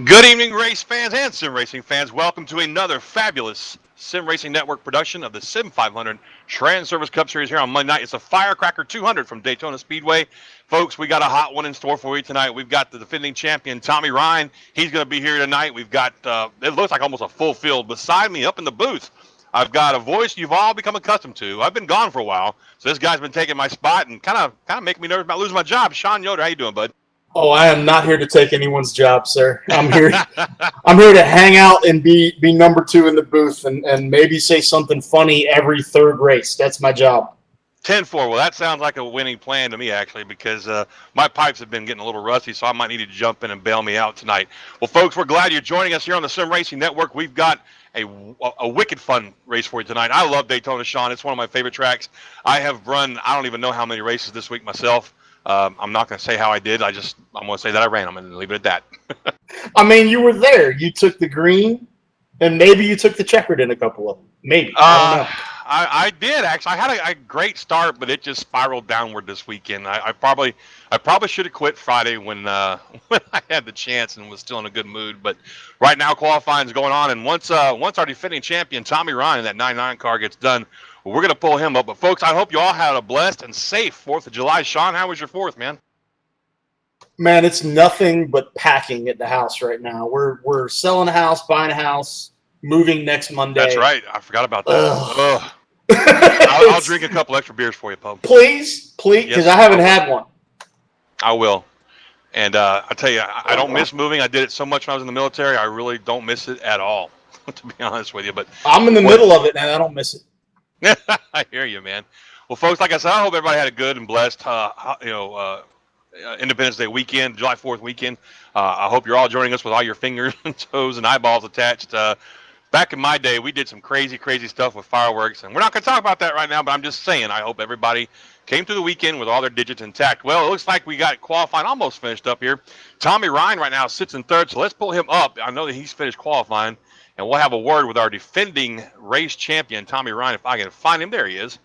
Good evening, race fans and sim racing fans. Welcome to another fabulous Sim Racing Network production of the Sim500 Transervice Cup Series here on Monday night. It's a Firecracker 200 from Daytona Speedway. Folks, we got a hot one in store for you tonight. We've got the defending champion, Tommy Ryan. He's going to be here tonight. We've got, it looks like almost a full field. Beside me up in the booth, I've got a voice you've all become accustomed to. I've been gone for a while, so this guy's been taking my spot and kind of making me nervous about losing my job. Sean Yoder, how you doing, bud? Oh, I am not here to take anyone's job, sir. I'm here. I'm here to hang out and be number two in the booth and maybe say something funny every third race. That's my job. 10-4. Well, that sounds like a winning plan to me, actually, because my pipes have been getting a little rusty, so I might need to jump in and bail me out tonight. Well, folks, we're glad you're joining us here on the Sim Racing Network. We've got a wicked fun race for you tonight. I love Daytona, Sean. It's one of my favorite tracks. I have run, I don't even know how many races this week myself. I'm not going to say how I did. I'm going to say that I ran them and leave it at that. I mean, you were there. You took the green, and maybe you took the checkered in a couple of them. Maybe. I don't Uh, know. I did actually. I had a great start, but it just spiraled downward this weekend. I probably should have quit Friday when when I had the chance and was still in a good mood. But right now qualifying is going on, and once our defending champion Tommy Ryan in that 99 car gets done, we're gonna pull him up. But folks, I hope you all had a blessed and safe 4th of July. Sean, how was your 4th, man? Man, it's nothing but packing at the house right now. We're selling a house, buying a house, moving next That's Monday. right. I forgot about that. Ugh. Ugh. I'll drink a couple extra beers for you, Pub. Please, because Yes, I I haven't will. had one. I will. And I tell you, I don't miss moving. I did it so much when I was in the military. I really don't miss it at all, to be honest with you. But I'm in the what? middle of it, and I don't miss it. I hear you, man. Well, folks, like I said, I hope everybody had a good and blessed, Independence Day weekend, July 4th weekend. I hope you're all joining us with all your fingers and toes and eyeballs attached. Back in my day, we did some crazy, crazy stuff with fireworks, and we're not going to talk about that right now, but I'm just saying, I hope everybody came through the weekend with all their digits intact. Well, it looks like we got qualifying almost finished up here. Tommy Ryan right now sits in 3rd, so let's pull him up. I know that he's finished qualifying, and we'll have a word with our defending race champion, Tommy Ryan, if I can find him. There he is.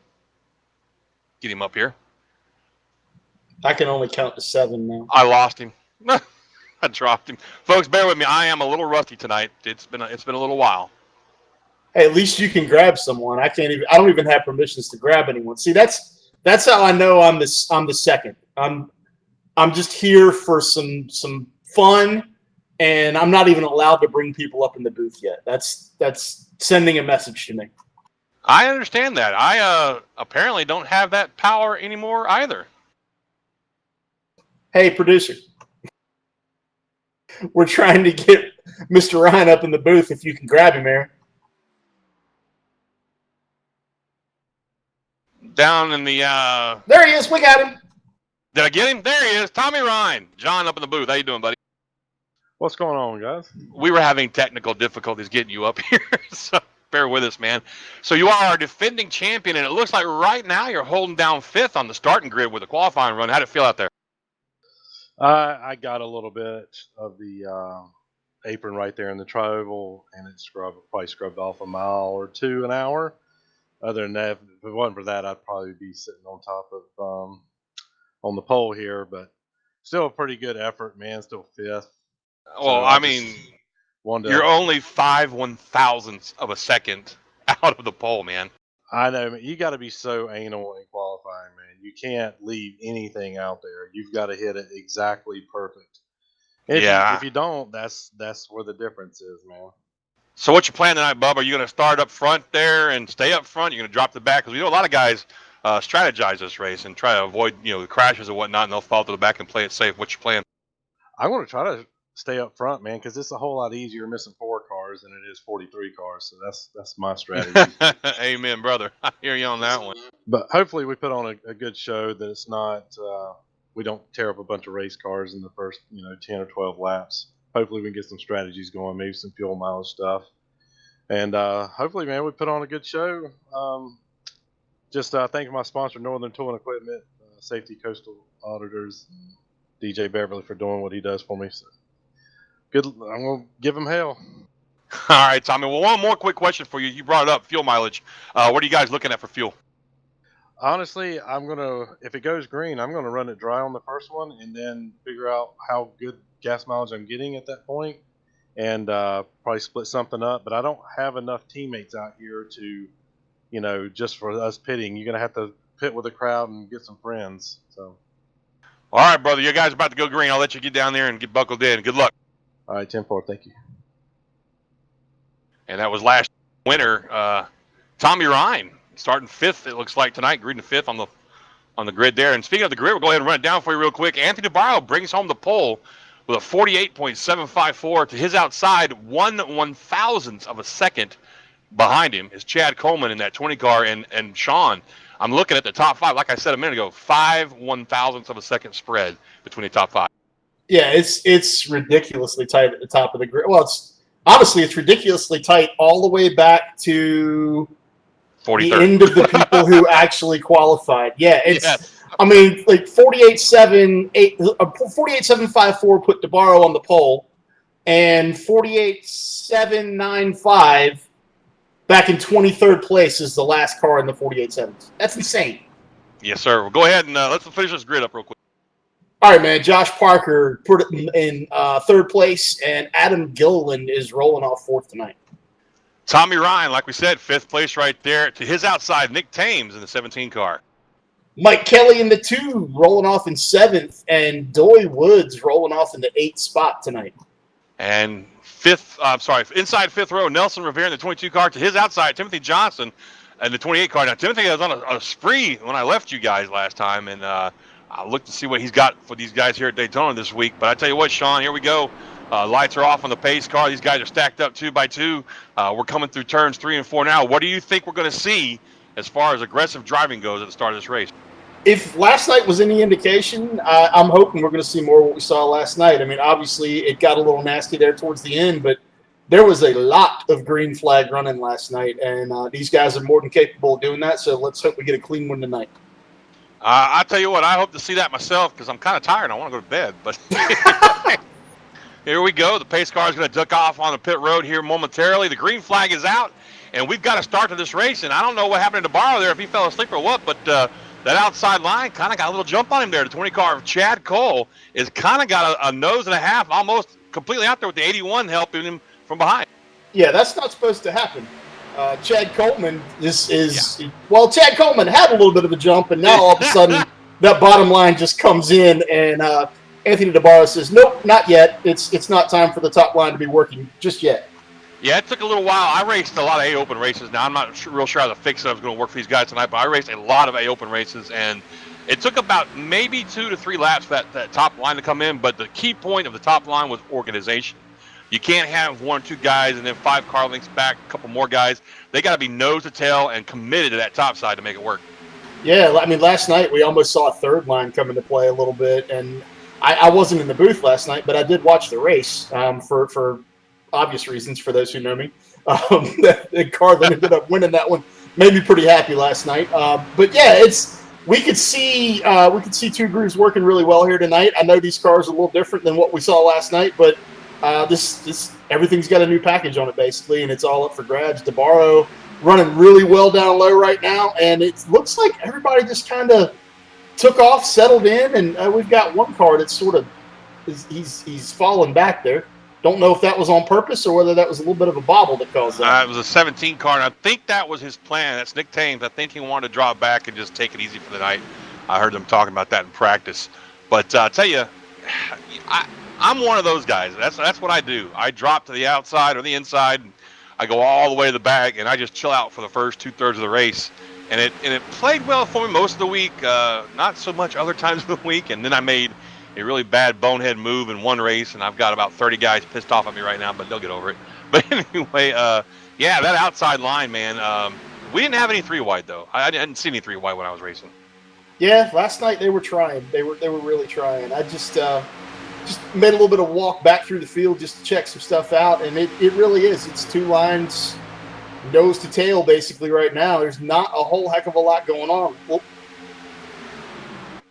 Get him up here. I can only count to 7 now. I lost him. I dropped him. Folks, bear with me. I am a little rusty tonight. It's been a little while. Hey, at least you can grab someone. I can't even. I don't even have permissions to grab anyone. See, that's how I know I'm this. I'm the second. I'm just here for some fun, and I'm not even allowed to bring people up in the booth yet. That's sending a message to me. I understand that. I apparently don't have that power anymore either. Hey, producer, we're trying to get Mr. Ryan up in the booth. If you can grab him, Aaron. Down in the There he is. We got him. did I get him? There he is. Tommy Ryan. John up in the booth. How you doing, buddy? What's going on, guys? We were having technical difficulties getting you up here, so bear with us, man. So you are our defending champion, and it looks like right now you're holding down 5th on the starting grid with a qualifying run. How'd it feel out there? I got a little bit of the apron right there in the troval, and it probably scrubbed off a mile or two an hour. Other than that, if it wasn't for that, I'd probably be sitting on top of on the pole here. But still a pretty good effort, man. Still 5th. Well, So I I just mean, wanted you're to. only 5/1000ths of a second out of the pole, man. I know, man, you got to be so anal in qualifying, man. You can't leave anything out there. You've got to hit it exactly perfect. Yeah. If you don't, that's where the difference is, man. So what's your plan tonight, Bub? Are you going to start up front there and stay up front? You're going to drop the back? Because we know a lot of guys strategize this race and try to avoid the crashes and whatnot, and they'll fall to the back and play it safe. What's your plan? I'm going to try to stay up front, man, because it's a whole lot easier missing 4 cars than it is 43 cars. So that's my strategy. Amen, brother. I hear you on that one. But hopefully we put on a good show that it's not we don't tear up a bunch of race cars in the first 10 or 12 laps. Hopefully we can get some strategies going, maybe some fuel mileage stuff, and hopefully, man, we put on a good show. Just thanking my sponsor, Northern Tool and Equipment, Safety Coastal Auditors, DJ Beverly, for doing what he does for me. So good. I'm gonna give him hell. All right, Tommy. Well, one more quick question for you. You brought it up, fuel mileage. What are you guys looking at for fuel? Honestly, if it goes green, I'm gonna run it dry on the first one, and then figure out how good gas mileage I'm getting at that point, and probably split something up. But I don't have enough teammates out here to, just for us pitting. You're gonna have to pit with the crowd and get some friends. So, All right, brother, you guys are about to go green. I'll let you get down there and get buckled in. Good luck. all right, 10-4, thank you. And that was last winner, Tommy Ryan, starting fifth. It looks like tonight, green to fifth on the grid there. And speaking of the grid, we'll go ahead and run it down for you real quick. Anthony DeBarro brings home the pole with a 48.754 to his outside, 1/1000th of a second behind him is Chad Coleman in that 20 car. And Sean, I'm looking at the top five. Like I said a minute ago, 5/1000th of a second spread between the top five. Yeah, it's ridiculously tight at the top of the grid. Well, it's ridiculously tight all the way back to 43rd. the end of the people who actually qualified. Yeah, it's. Yes. I mean, like 48.754 put DeBarro on the pole, and 48.795 back in 23rd place is the last car in the 48.7s. That's insane. Yes, sir. Well, go ahead and let's finish this grid up real quick. All right, man. Josh Parker put it in third place, and Adam Gilliland is rolling off fourth tonight. Tommy Ryan, like we said, fifth place right there. To his outside, Nick Thames in the 17 car. Mike Kelly in the 2, rolling off in 7th, and Doy Woods rolling off in the 8th spot tonight. And inside fifth row, Nelson Rivera in the 22 car. To his outside, Timothy Johnson in the 28 car. Now, Timothy was on a spree when I left you guys last time, and I looked to see what he's got for these guys here at Daytona this week. But I tell you what, Sean, here we go. Lights are off on the pace car. These guys are stacked up 2 by 2. We're coming through turns 3 and 4 now. What do you think we're going to see as far as aggressive driving goes at the start of this race? If last night was any indication, I'm hoping we're going to see more of what we saw last night. I mean, obviously, it got a little nasty there towards the end, but there was a lot of green flag running last night, and these guys are more than capable of doing that, so let's hope we get a clean one tonight. I tell you what, I hope to see that myself because I'm kind of tired. I want to go to bed, but here we go. The pace car is going to duck off on the pit road here momentarily. The green flag is out, and we've got to start to this race, and I don't know what happened to DeBarro there, if he fell asleep or what, but that outside line kind of got a little jump on him there. The 20 car of Chad Cole is kind of got a nose and a half, almost completely out there with the 81 helping him from behind. Yeah, that's not supposed to happen. Chad Coleman Chad Coleman had a little bit of a jump, and now all of a sudden that bottom line just comes in, and Anthony DeBarro says, nope, not yet. It's not time for the top line to be working just yet. Yeah, it took a little while. I raced a lot of A-Open races. Now, I'm not real sure how the fix that was going to work for these guys tonight, but I raced a lot of A-Open races, and it took about maybe 2 to 3 laps for that top line to come in, but the key point of the top line was organization. You can't have 1 or 2 guys and then 5 car lengths back, a couple more guys. They got to be nose to tail and committed to that top side to make it work. Yeah, I mean, last night we almost saw a third line come into play a little bit, and I wasn't in the booth last night, but I did watch the race for obvious reasons for those who know me. The car that ended up winning that one made me pretty happy last night. But yeah, we could see 2 grooves working really well here tonight. I know these cars are a little different than what we saw last night, but this everything's got a new package on it basically, and it's all up for grabs. DeBarro running really well down low right now, and it looks like everybody just kind of took off, settled in, and we've got one car that's sort of he's falling back there. Don't know if that was on purpose or whether that was a little bit of a bobble that caused that. It was a 17 car, and I think that was his plan. That's Nick Thames. I think he wanted to drop back and just take it easy for the night. I heard them talking about that in practice. But I tell you, I'm one of those guys. That's what I do. I drop to the outside or the inside, and I go all the way to the back, and I just chill out for the first 2/3 of the race. And it played well for me most of the week, not so much other times of the week. And then I made a really bad bonehead move in one race, and I've got about 30 guys pissed off at me right now, but they'll get over it. But anyway, yeah, that outside line, man. We didn't have any 3-wide though. I didn't see any 3-wide when I was racing. Yeah, last night they were trying. They were really trying. I just made a little bit of walk back through the field just to check some stuff out, and it really is. It's 2 lines, nose to tail, basically right now. There's not a whole heck of a lot going on. Well,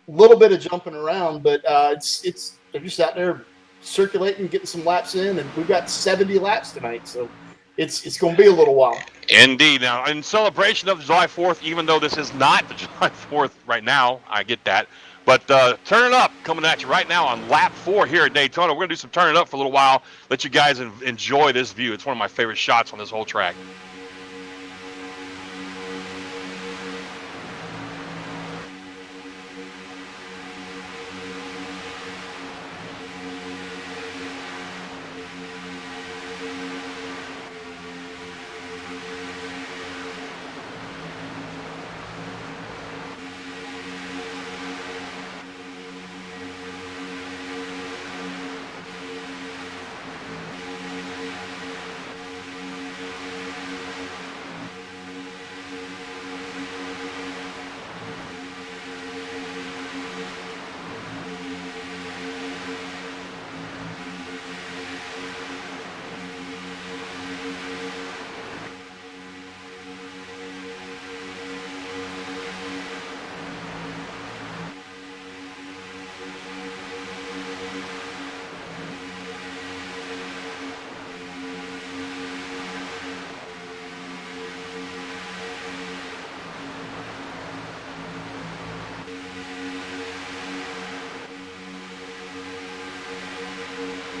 little bit of jumping around, but they're just out there circulating, getting some laps in, and we've got 70 laps tonight, so it's going to be a little while. Indeed. Now, in celebration of July 4th, even though this is not the July 4th right now, I get that, But turn it up coming at you right now on lap 4 here at Daytona. We're going to do some turn it up for a little while, let you guys enjoy this view. It's one of my favorite shots on this whole track.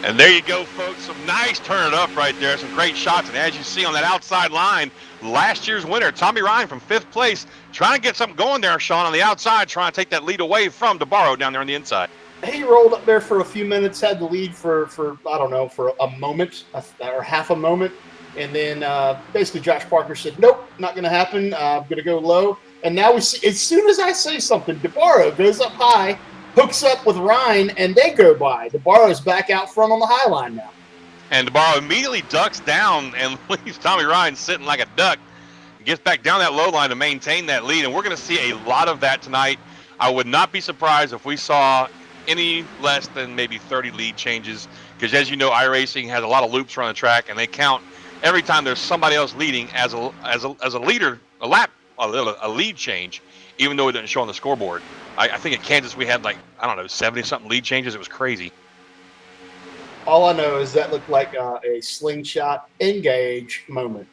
And there you go, folks. Some nice turn it up right there. Some great shots. And as you see on that outside line, last year's winner, Tommy Ryan from 5th place, trying to get something going there, Sean, on the outside, trying to take that lead away from DeBarro down there on the inside. He rolled up there for a few minutes, had the lead for I don't know, for a moment or half a moment. And then basically Josh Parker said, nope, not going to happen. I'm going to go low. And now we see, as soon as I say something, DeBarro goes up high, hooks up with Ryan, and they go by. DeBarro's back out front on the high line now. And DeBarro immediately ducks down and leaves Tommy Ryan sitting like a duck. Gets back down that low line to maintain that lead. And we're going to see a lot of that tonight. I would not be surprised if we saw any less than maybe 30 lead changes, because as you know, iRacing has a lot of loops around the track, and they count every time there's somebody else leading as a leader, a lead change, even though it didn't show on the scoreboard. I think at Kansas we had 70-something lead changes. It was crazy. All I know is that looked like a slingshot engage moment.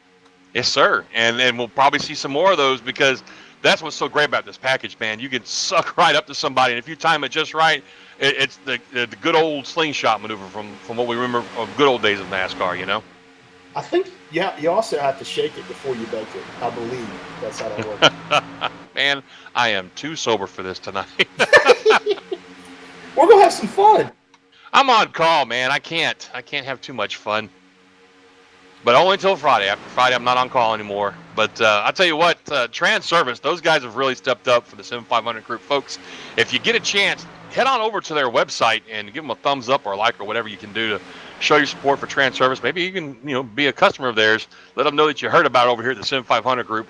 Yes, sir. And we'll probably see some more of those, because that's what's so great about this package, man. You can suck right up to somebody, and if you time it just right, it's the good old slingshot maneuver from what we remember of good old days of NASCAR, you know? I think you also have to shake it before you bake it. I believe that's how that works. Man, I am too sober for this tonight. We're going to have some fun. I'm on call, man. I can't have too much fun. But only until Friday. After Friday, I'm not on call anymore. But I'll tell you what, Transervice, those guys have really stepped up for the Sim500 group. Folks, if you get a chance, head on over to their website and give them a thumbs up or a like or whatever you can do to show your support for Transervice. Maybe you can, be a customer of theirs. Let them know that you heard about it over here at the Sim500 group.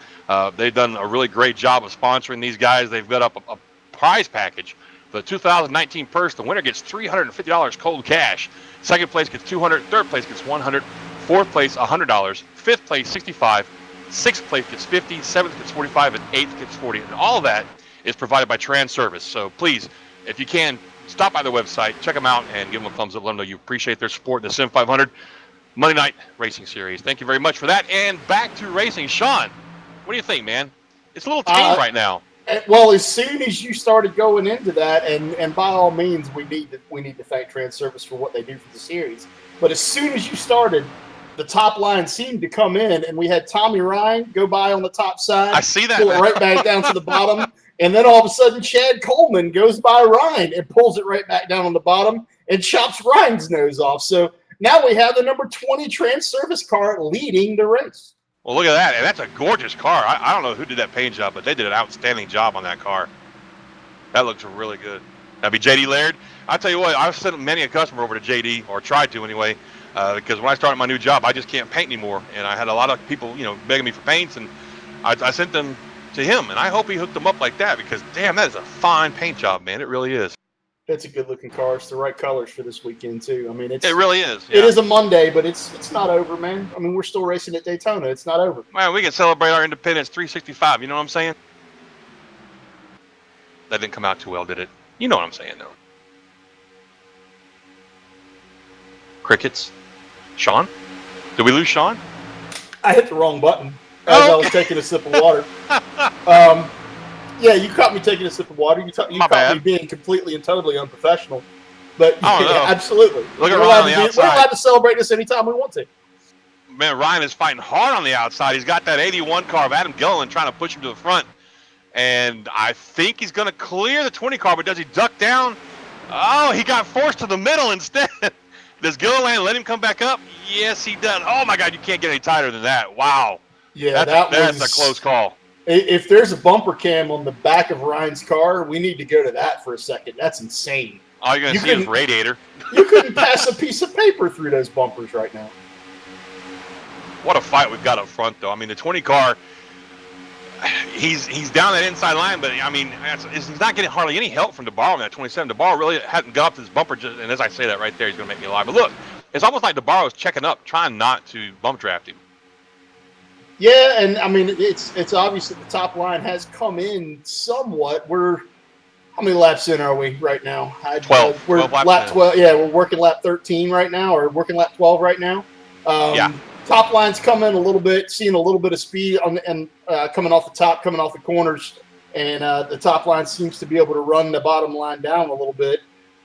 They've done a really great job of sponsoring these guys. They've got up a prize package. For the 2019 purse, the winner gets $350 cold cash. Second place gets $200. Third place gets $100. Fourth place, $100. Fifth place, $65. Sixth place gets $50. Seventh gets $45. And eighth gets $40. And all of that is provided by Transervice. So please, if you can, stop by their website, check them out, and give them a thumbs up. Let them know you appreciate their support in the Sim500 Monday Night Racing Series. Thank you very much for that. And back to racing. Sean, what do you think, man? It's a little tame right now. Well, as soon as you started going into that, and by all means, we need to thank Transervice for what they do for the series. But as soon as you started, the top line seemed to come in, and we had Tommy Ryan go by on the top side. I see that. Pull it right back down to the bottom. And then all of a sudden, Chad Coleman goes by Ryan and pulls it right back down on the bottom and chops Ryan's nose off. So now we have the number 20 Transervice car leading the race. Well, look at that. And that's a gorgeous car. I don't know who did that paint job, but they did an outstanding job on that car. That looks really good. That'd be J.D. Laird. I'll tell you what, I've sent many a customer over to J.D., or tried to anyway, because when I started my new job, I just can't paint anymore. And I had a lot of people, begging me for paints, and I sent them to him. And I hope he hooked them up like that, because, damn, that is a fine paint job, man. It really is. It's a good-looking car. It's the right colors for this weekend, too. I mean, it really is. Yeah. It is a Monday, but it's not over, man. I mean, we're still racing at Daytona. It's not over. Man, we can celebrate our independence 365. You know what I'm saying? That didn't come out too well, did it? You know what I'm saying, though. Crickets. Sean? Did we lose Sean? I hit the wrong button as I was taking a sip of water. Yeah, you caught me taking a sip of water. You My caught me bad. being completely and totally unprofessional. But Oh, yeah, no. absolutely. Look at We're Ryan allowed on the we're outside. allowed to celebrate this anytime we want to. Man, Ryan is fighting hard on the outside. He's got that 81 car of Adam Gilliland trying to push him to the front. And I think he's going to clear the 20 car, but does he duck down? Oh, he got forced to the middle instead. Does Gilliland let him come back up? Yes, he does. Oh, my God, you can't get any tighter than that. Wow. Yeah, That's a close call. If there's a bumper cam on the back of Ryan's car, we need to go to that for a second. That's insane. All you're going to see is radiator. You couldn't pass a piece of paper through those bumpers right now. What a fight we've got up front, though. I mean, the 20 car, he's down that inside line, but I mean, he's not getting hardly any help from DeBarro in that 27. DeBarro really hadn't got up to his bumper, and as I say that right there, he's going to make me lie. But look, it's almost like DeBarro is checking up, trying not to bump draft him. Yeah, and I mean, it's obvious that the top line has come in somewhat. How many laps in are we right now? 12. We're 12 laps lap in. 12. Yeah, we're working lap 13 right now, or working lap 12 right now. Yeah. Top line's coming a little bit, seeing a little bit of speed and coming off the top, coming off the corners, and the top line seems to be able to run the bottom line down a little bit.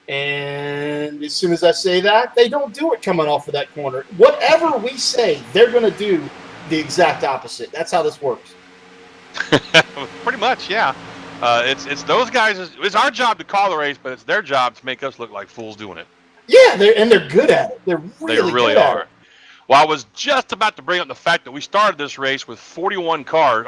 And as soon as I say that, they don't do it coming off of that corner. Whatever we say, they're going to do the exact opposite. That's how this works. Pretty much, yeah. It's those guys. It's our job to call the race, but it's their job to make us look like fools doing it. Yeah, they're good at it. They really good are. at it. Well, I was just about to bring up the fact that we started this race with 42 cars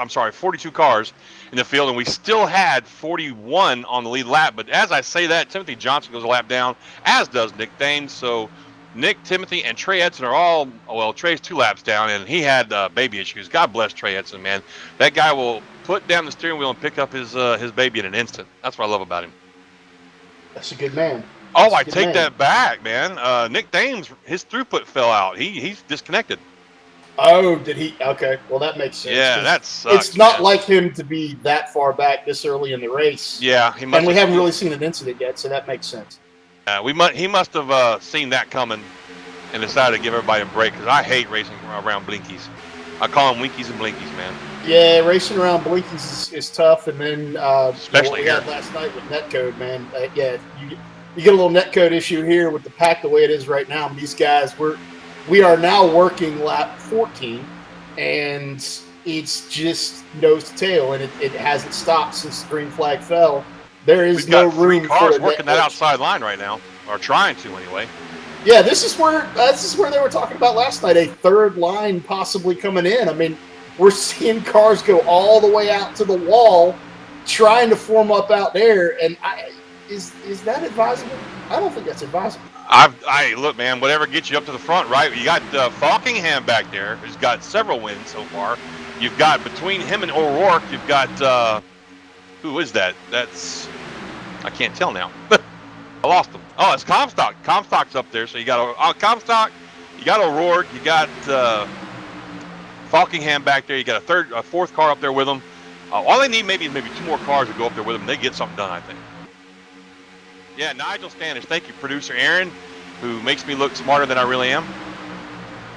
in the field, and we still had 41 on the lead lap. But as I say that, Timothy Johnson goes a lap down, as does Nick Thames. So Nick, Timothy, and Trey Edson are all, well, Trey's 2 laps down, and he had baby issues. God bless Trey Edson, man. That guy will put down the steering wheel and pick up his baby in an instant. That's what I love about him. That's a good man. Oh, I take that back, man. Nick Thames, his throughput fell out. He's disconnected. Oh, did he? Okay, well, that makes sense. Yeah, that sucks. It's not like him to be that far back this early in the race. Yeah, and we haven't really seen an incident yet, so that makes sense. He must have seen that coming and decided to give everybody a break, because I hate racing around blinkies. I call them winkies and blinkies, man. Yeah, racing around blinkies is tough, and then especially what we had last night with netcode, man. You get a little netcode issue here with the pack the way it is right now. And these guys, we are now working lap 14, and it's just nose to tail, and it hasn't stopped since the green flag fell. There is no room for cars working that outside line right now, or trying to anyway. Yeah, this is where they were talking about last night, a third line possibly coming in. I mean, we're seeing cars go all the way out to the wall, trying to form up out there, and is that advisable? I don't think that's advisable. Look, man, whatever gets you up to the front, right? You got Falkingham back there, who's got several wins so far. You've got, between him and O'Rourke, you've got, who is that? I can't tell now. I lost him. Oh, it's Comstock. Comstock's up there. So you got Comstock, you got O'Rourke, you got Falkingham back there. You got a fourth car up there with them. All they need is maybe 2 more cars to go up there with them. They get something done, I think. Yeah, Nigel Standish. Thank you, producer Aaron, who makes me look smarter than I really am.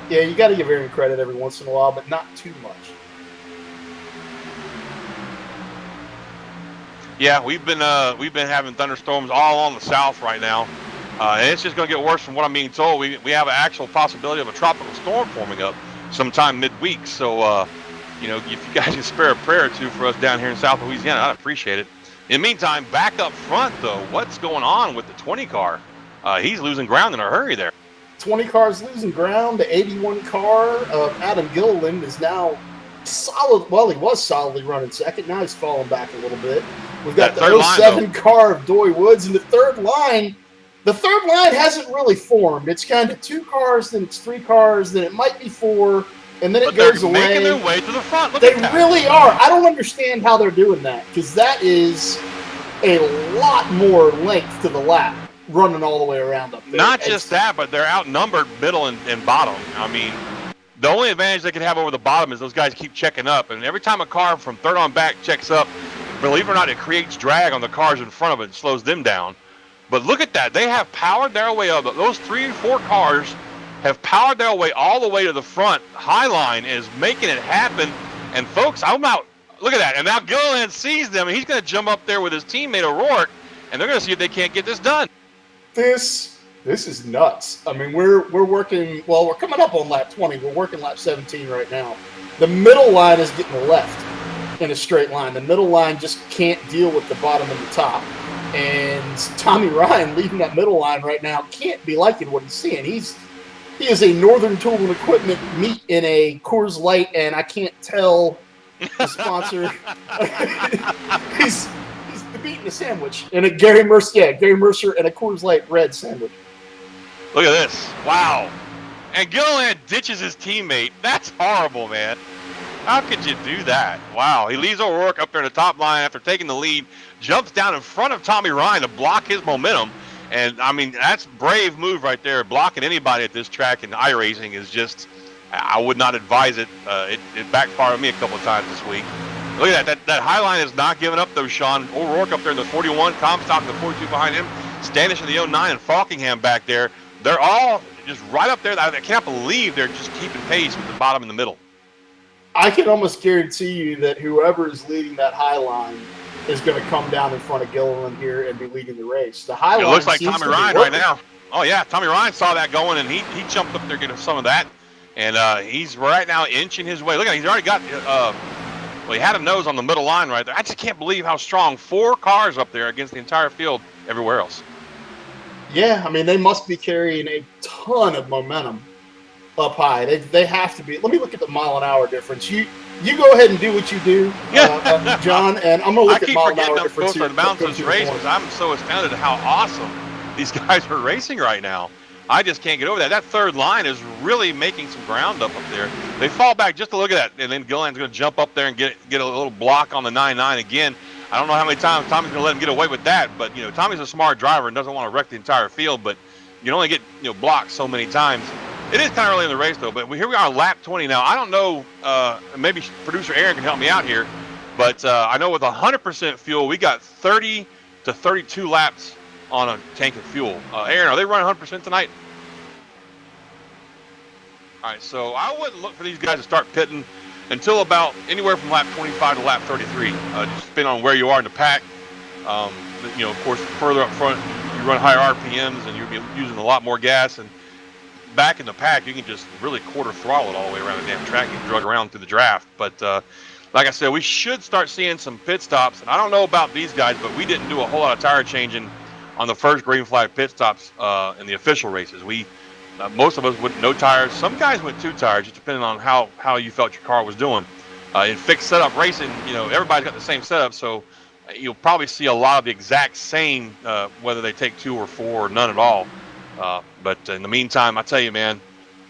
Yeah, you got to give Aaron credit every once in a while, but not too much. Yeah, we've been having thunderstorms all along the south right now, and it's just going to get worse from what I'm being told. We have an actual possibility of a tropical storm forming up sometime midweek. So, if you guys can spare a prayer or two for us down here in South Louisiana, I'd appreciate it. In the meantime, back up front, though, what's going on with the 20 car? He's losing ground in a hurry there. 20 cars losing ground. The 81 car of Adam Gilliland is now solid. Well, he was solidly running second. Now he's falling back a little bit. We've got the 07 car of Doy Woods, and the third line hasn't really formed. It's kind of 2 cars, then it's 3 cars, then it might be 4, and then it goes away. They're making their way to the front. They really are. I don't understand how they're doing that, because that is a lot more length to the lap running all the way around up there. Not just that, but they're outnumbered middle and bottom. I mean, the only advantage they can have over the bottom is those guys keep checking up, and every time a car from third on back checks up, believe it or not, it creates drag on the cars in front of it and slows them down. But look at that. They have powered their way up. Those 3 or 4 cars have powered their way all the way to the front. Highline is making it happen. And, folks, I'm out Look at that. And now Gilliland sees them, and he's going to jump up there with his teammate O'Rourke, and they're going to see if they can't get this done. This is nuts. I mean, we're working. Well, we're coming up on lap 20. We're working lap 17 right now. The middle line is getting left in a straight line. The middle line just can't deal with the bottom and the top. And Tommy Ryan leading that middle line right now can't be liking what he's seeing. He is a Northern Tool and Equipment meet in a Coors Light, and I can't tell the sponsor. he's beating a sandwich and a Gary Mercer and a Coors Light red sandwich. Look at this. Wow. And Gilliland ditches his teammate. That's horrible, man. How could you do that? Wow. He leaves O'Rourke up there in the top line after taking the lead, jumps down in front of Tommy Ryan to block his momentum. And, I mean, that's brave move right there. Blocking anybody at this track in iRacing is just, I would not advise it. It backfired on me a couple of times this week. Look at that. That high line is not giving up, though, Sean. O'Rourke up there in the 41, Comstock in the 42 behind him, Standish in the 09, and Falkingham back there. They're all just right up there. I can't believe they're just keeping pace with the bottom and the middle. I can almost guarantee you that whoever is leading that high line is going to come down in front of Gilliland here and be leading the race. The high line looks like seems Tommy to be Ryan working. right now. Oh, yeah, Tommy Ryan saw that going, and he jumped up there getting some of that. And he's right now inching his way. Look at him. He's already got well, he had a nose on the middle line right there. I just can't believe how strong 4 cars up there against the entire field everywhere else. Yeah, I mean, they must be carrying a ton of momentum up high. They have to be. Let me look at the mile-an-hour difference. You go ahead and do what you do, John, and I'm going to look at mile-an-hour difference here. I keep forgetting I'm supposed to bounce this race because I'm so astounded at how awesome these guys are racing right now. I just can't get over that. That third line is really making some ground up there. They fall back just to look at that, and then Gilliland's going to jump up there and get a little block on the 9-9 again. I don't know how many times Tommy's going to let him get away with that, but you know Tommy's a smart driver and doesn't want to wreck the entire field. But you can only get blocked so many times. It is kind of early in the race though. But here we are, lap 20 now. I don't know. Maybe producer Aaron can help me out here, but I know with 100% fuel, we got 30 to 32 laps on a tank of fuel. Aaron, are they running 100% tonight? All right, so I wouldn't look for these guys to start pitting until about anywhere from lap 25 to lap 33. Just depending on where you are in the pack. Of course, further up front, you run higher RPMs and you'll be using a lot more gas. And back in the pack, you can just really quarter throttle it all the way around the damn track and drug around through the draft. But like I said, we should start seeing some pit stops. And I don't know about these guys, but we didn't do a whole lot of tire changing on the first green flag pit stops in the official races. Most of us went no tires. Some guys went 2 tires, just depending on how you felt your car was doing. In fixed setup racing, everybody's got the same setup, so you'll probably see a lot of the exact same, whether they take 2 or 4 or none at all. But in the meantime, I tell you, man,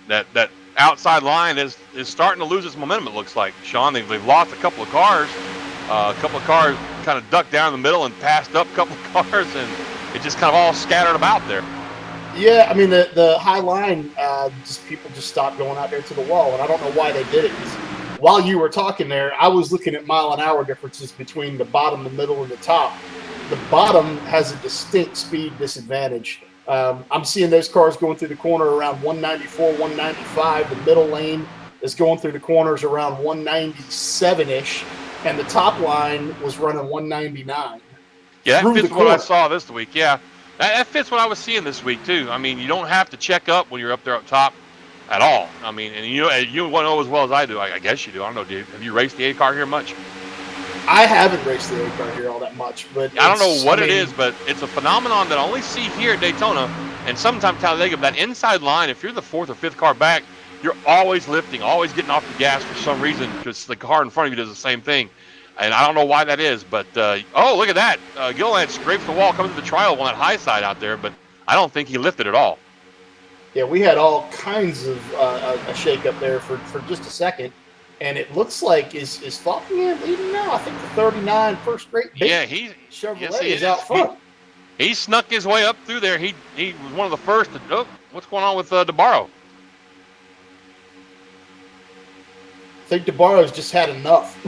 that outside line is starting to lose its momentum. It looks like, Sean, they've lost a couple of cars. A couple of cars kind of ducked down in the middle and passed up a couple of cars, and it just kind of all scattered about there. Yeah, I mean, the high line, people just stopped going out there to the wall, and I don't know why they did it. While you were talking there, I was looking at mile-an-hour differences between the bottom, the middle, and the top. The bottom has a distinct speed disadvantage. I'm seeing those cars going through the corner around 194, 195. The middle lane is going through the corners around 197-ish, and the top line was running 199. Yeah, that fits what I saw this week, yeah. That fits what I was seeing this week, too. I mean, you don't have to check up when you're up there up top at all. I mean, and you want to know as well as I do. I guess you do. I don't know, dude. Have you raced the A-car here much? I haven't raced the A-car here all that much. But I don't know what it is, but it's a phenomenon that I only see here at Daytona and sometimes Talladega. That inside line, if you're the 4th or 5th car back, you're always lifting, always getting off the gas for some reason because the car in front of you does the same thing. And I don't know why that is, but, oh, look at that. Gilliland scrapes the wall, comes to the trial on that high side out there, but I don't think he lifted at all. Yeah, we had all kinds of a shake-up there for just a second, and it looks like is Falkingham leading now? I think the 39 first rate Chevrolet is out front. He snuck his way up through there. He was one of the first to, what's going on with DeBarro? I think DeBarro's just had enough.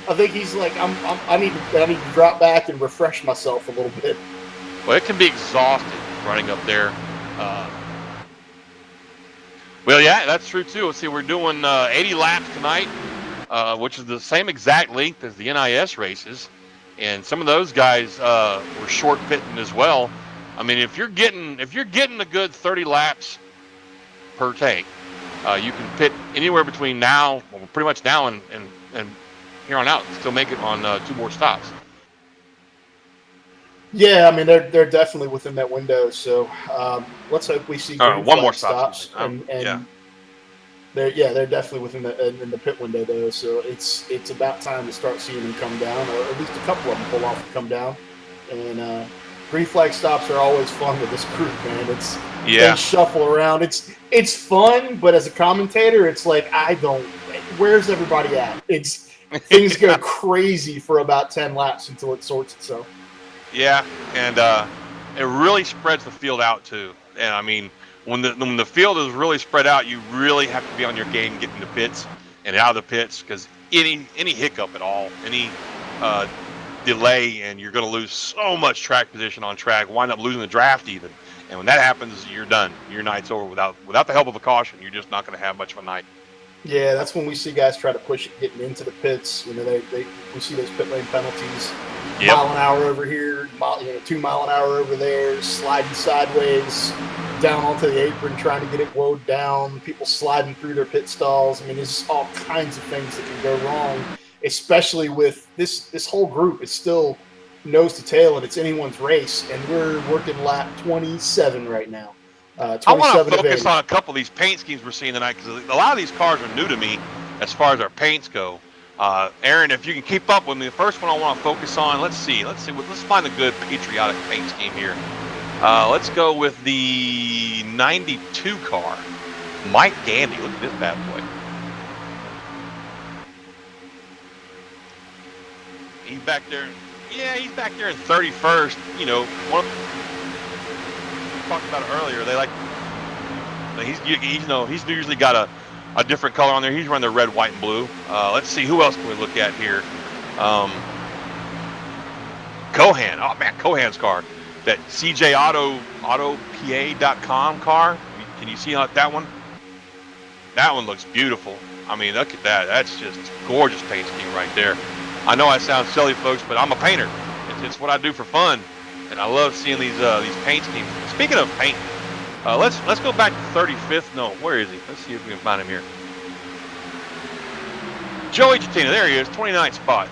I think he's like, I need to drop back and refresh myself a little bit. Well, it can be exhausting running up there. Well, yeah, that's true too. Let's see, we're doing 80 laps tonight. which is the same exact length as the NIS races, and some of those guys were short pitting as well. I mean, if you're getting a good 30 laps per tank, you can pit anywhere between now, well, pretty much now and here on out, still make it on 2 more stops. Yeah, I mean they're definitely within that window. So let's hope we see green 1 more flag stop. stops, Yeah. and they're definitely within the pit window though. So it's about time to start seeing them come down, or at least a couple of them pull off and come down. And green flag stops are always fun with this group, man. They shuffle around. It's fun, but as a commentator, it's like where's everybody at? Things go crazy for about 10 laps until it sorts itself. Yeah, and it really spreads the field out too. And I mean, when the field is really spread out, you really have to be on your game getting the pits and out of the pits, because any hiccup at all, any delay, and you're going to lose so much track position on track, wind up losing the draft even. And when that happens, you're done. Your night's over. Without the help of a caution, you're just not going to have much of a night. Yeah, that's when we see guys try to push it getting into the pits. You know, we see those pit lane penalties. Yep. Mile an hour over here, 2 mile an hour over there, sliding sideways down onto the apron, trying to get it woed down, people sliding through their pit stalls. I mean, there's all kinds of things that can go wrong, especially with this whole group is still nose to tail, and it's anyone's race, and we're working lap 27 right now. I want to focus on a couple of these paint schemes we're seeing tonight, because a lot of these cars are new to me as far as our paints go. Aaron, if you can keep up with me, the first one I want to focus on, let's find a good patriotic paint scheme here. Let's go with the 92 car. Mike Gandy, look at this bad boy. He's back there. Yeah, he's back there in 31st. You know, talked about it earlier. He's usually got a different color on there. He's running the red, white, and blue. Let's see, who else can we look at here? Cohan. Oh man, Cohan's car. That CJ AutoPA.com car. Can you see that one? That one looks beautiful. I mean, look at that. That's just gorgeous paint scheme right there. I know I sound silly, folks, but I'm a painter. It's what I do for fun, and I love seeing these paint schemes. Speaking of paint, let's go back to 35th. No, where is he? Let's see if we can find him here. Joey Jatina, there he is, 29th spot.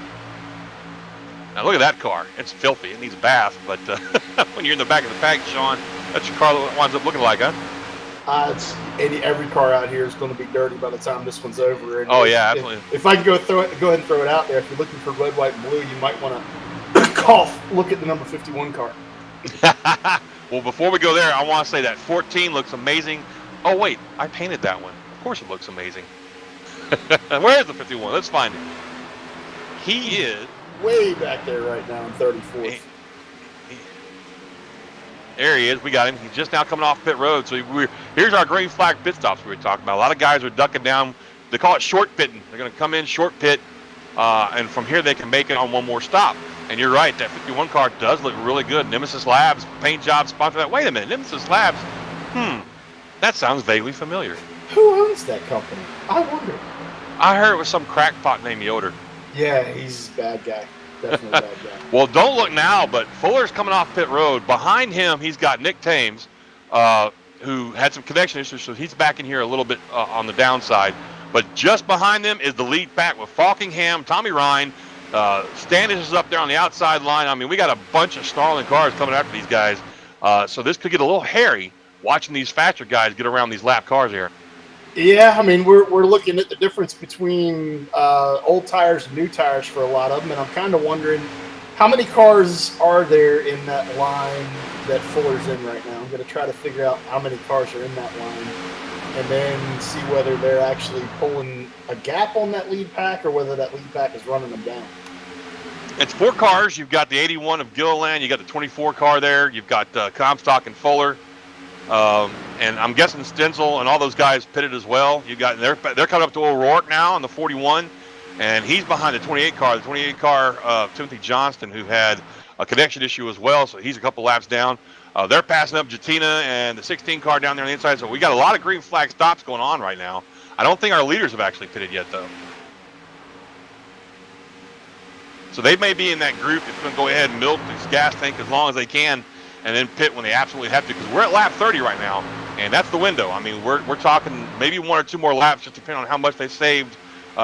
Now look at that car. It's filthy. It needs a bath, but when you're in the back of the pack, Sean, that's your car that winds up looking like, huh? Every car out here is going to be dirty by the time this one's over. And absolutely. If I can go ahead and throw it out there, if you're looking for red, white, and blue, you might want to look at the number 51 car. Well, before we go there, I want to say that 14 looks amazing. Oh wait, I painted that one. Of course it looks amazing. Where is the 51? Let's find him. He is way back there right now in 34th. There he is. We got him. He's just now coming off pit road. So here's our green flag pit stops we were talking about. A lot of guys are ducking down. They call it short pitting. They're going to come in short pit, and from here they can make it on one more stop. And you're right, that 51 car does look really good. Nemesis Labs, paint job sponsor that. Wait a minute, Nemesis Labs? That sounds vaguely familiar. Who owns that company? I wonder. I heard it was some crackpot named Yoder. Yeah, he's a bad guy. Definitely a bad guy. Well, don't look now, but Fuller's coming off pit road. Behind him, he's got Nick Thames, who had some connection issues, so he's back in here a little bit on the downside. But just behind them is the lead pack with Falkingham, Tommy Ryan. Standish is up there on the outside line. I mean, we got a bunch of snarling cars coming after these guys. So this could get a little hairy watching these faster guys get around these lap cars here. Yeah, I mean, we're looking at the difference between old tires and new tires for a lot of them, and I'm kind of wondering how many cars are there in that line that Fuller's in right now. I'm going to try to figure out how many cars are in that line, and then see whether they're actually pulling a gap on that lead pack or whether that lead pack is running them down. It's 4 cars. You've got the 81 of Gilliland. You got the 24 car there. You've got Comstock and Fuller. And I'm guessing Stenzel and all those guys pitted as well. You got they're coming up to O'Rourke now on the 41, and he's behind the 28 car. The 28 car of Timothy Johnston, who had a connection issue as well, so he's a couple laps down. They're passing up Jatina and the 16 car down there on the inside. So we got a lot of green flag stops going on right now. I don't think our leaders have actually pitted yet, though. So they may be in that group that's going to go ahead and milk this gas tank as long as they can, and then pit when they absolutely have to. Because we're at lap 30 right now, and that's the window. I mean, we're talking maybe 1 or 2 more laps, just depending on how much they saved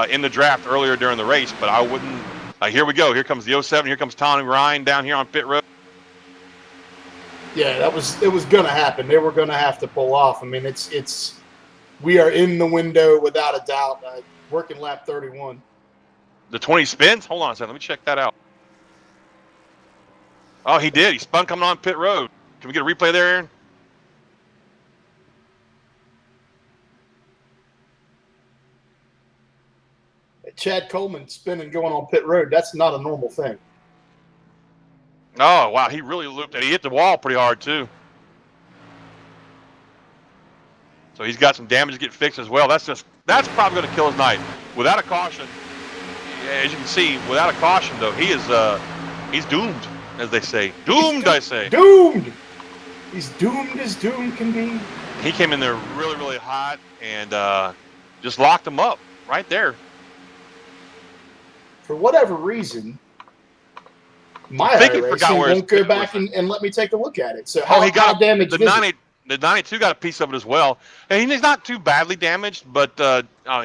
in the draft earlier during the race. But I wouldn't. Here we go. Here comes the 07. Here comes Tony Ryan down here on pit road. Yeah, it was going to happen. They were going to have to pull off. I mean, we are in the window without a doubt. Working lap 31. The 20 spins? Hold on a second. Let me check that out. Oh, he did. He spun coming on pit road. Can we get a replay there, Aaron? Chad Coleman spinning going on pit road. That's not a normal thing. Oh, wow. He really looped it. He hit the wall pretty hard, too. So he's got some damage to get fixed as well. That's probably going to kill his night. Without a caution, as you can see, without a caution, though, he's doomed, as they say. Doomed, I say. Doomed! He's doomed as doom can be. He came in there really, really hot and just locked him up right there. For whatever reason, my I think he IRA forgot where won't go his back and let me take a look at it. So how damaged the is it? The 92 got a piece of it as well. And he's not too badly damaged, but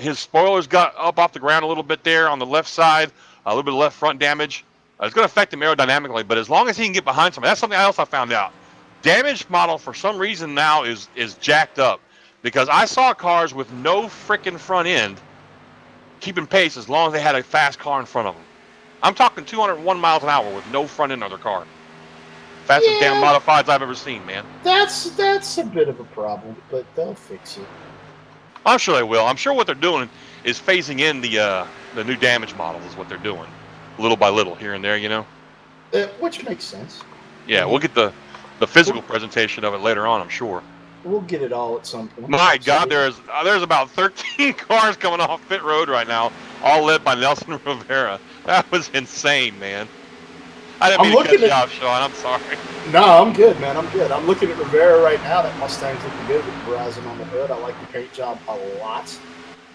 his spoilers got up off the ground a little bit there on the left side, a little bit of left front damage. It's going to affect him aerodynamically, but as long as he can get behind somebody, that's something else I found out. Damage model for some reason now is jacked up because I saw cars with no freaking front end keeping pace as long as they had a fast car in front of them. I'm talking 201 miles an hour with no front end of their car. Fastest damn modifieds I've ever seen, man. That's a bit of a problem, but they'll fix it. I'm sure they will. I'm sure what they're doing is phasing in the new damage models is what they're doing, little by little here and there, you know. Which makes sense. Yeah, we'll get the physical presentation of it later on, I'm sure. We'll get it all at some point. My God, there's about 13 cars coming off pit road right now, all led by Nelson Rivera. That was insane, man. I didn't mean to cut you off, Sean. I'm sorry. No, I'm good, man. I'm good. I'm looking at Rivera right now. That Mustang's looking good with Verizon on the hood. I like the paint job a lot.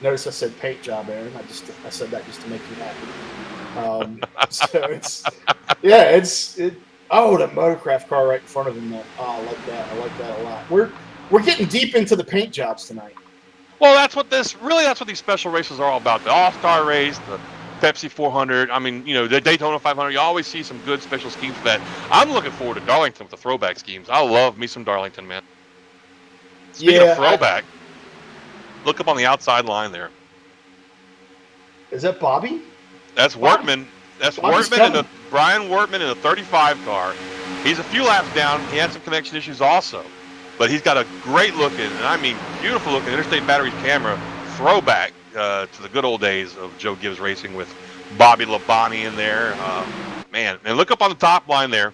Notice I said paint job, Aaron. I said that just to make you happy. Oh, the Motorcraft car right in front of him. I like that. I like that a lot. We're getting deep into the paint jobs tonight. Well, that's what these special races are all about. The All-Star race, the Pepsi 400. I mean, you know, the Daytona 500. You always see some good special schemes for that. I'm looking forward to Darlington with the throwback schemes. I love me some Darlington, man. Speaking of throwback, look up on the outside line there. Is that Bobby? That's Wortman. That's Wortman Brian Wortman in a 35 car. He's a few laps down. He had some connection issues also, but he's got a great looking, and I mean beautiful looking Interstate Batteries camera throwback to the good old days of Joe Gibbs Racing with Bobby Labonte in there. Man, and look up on the top line there.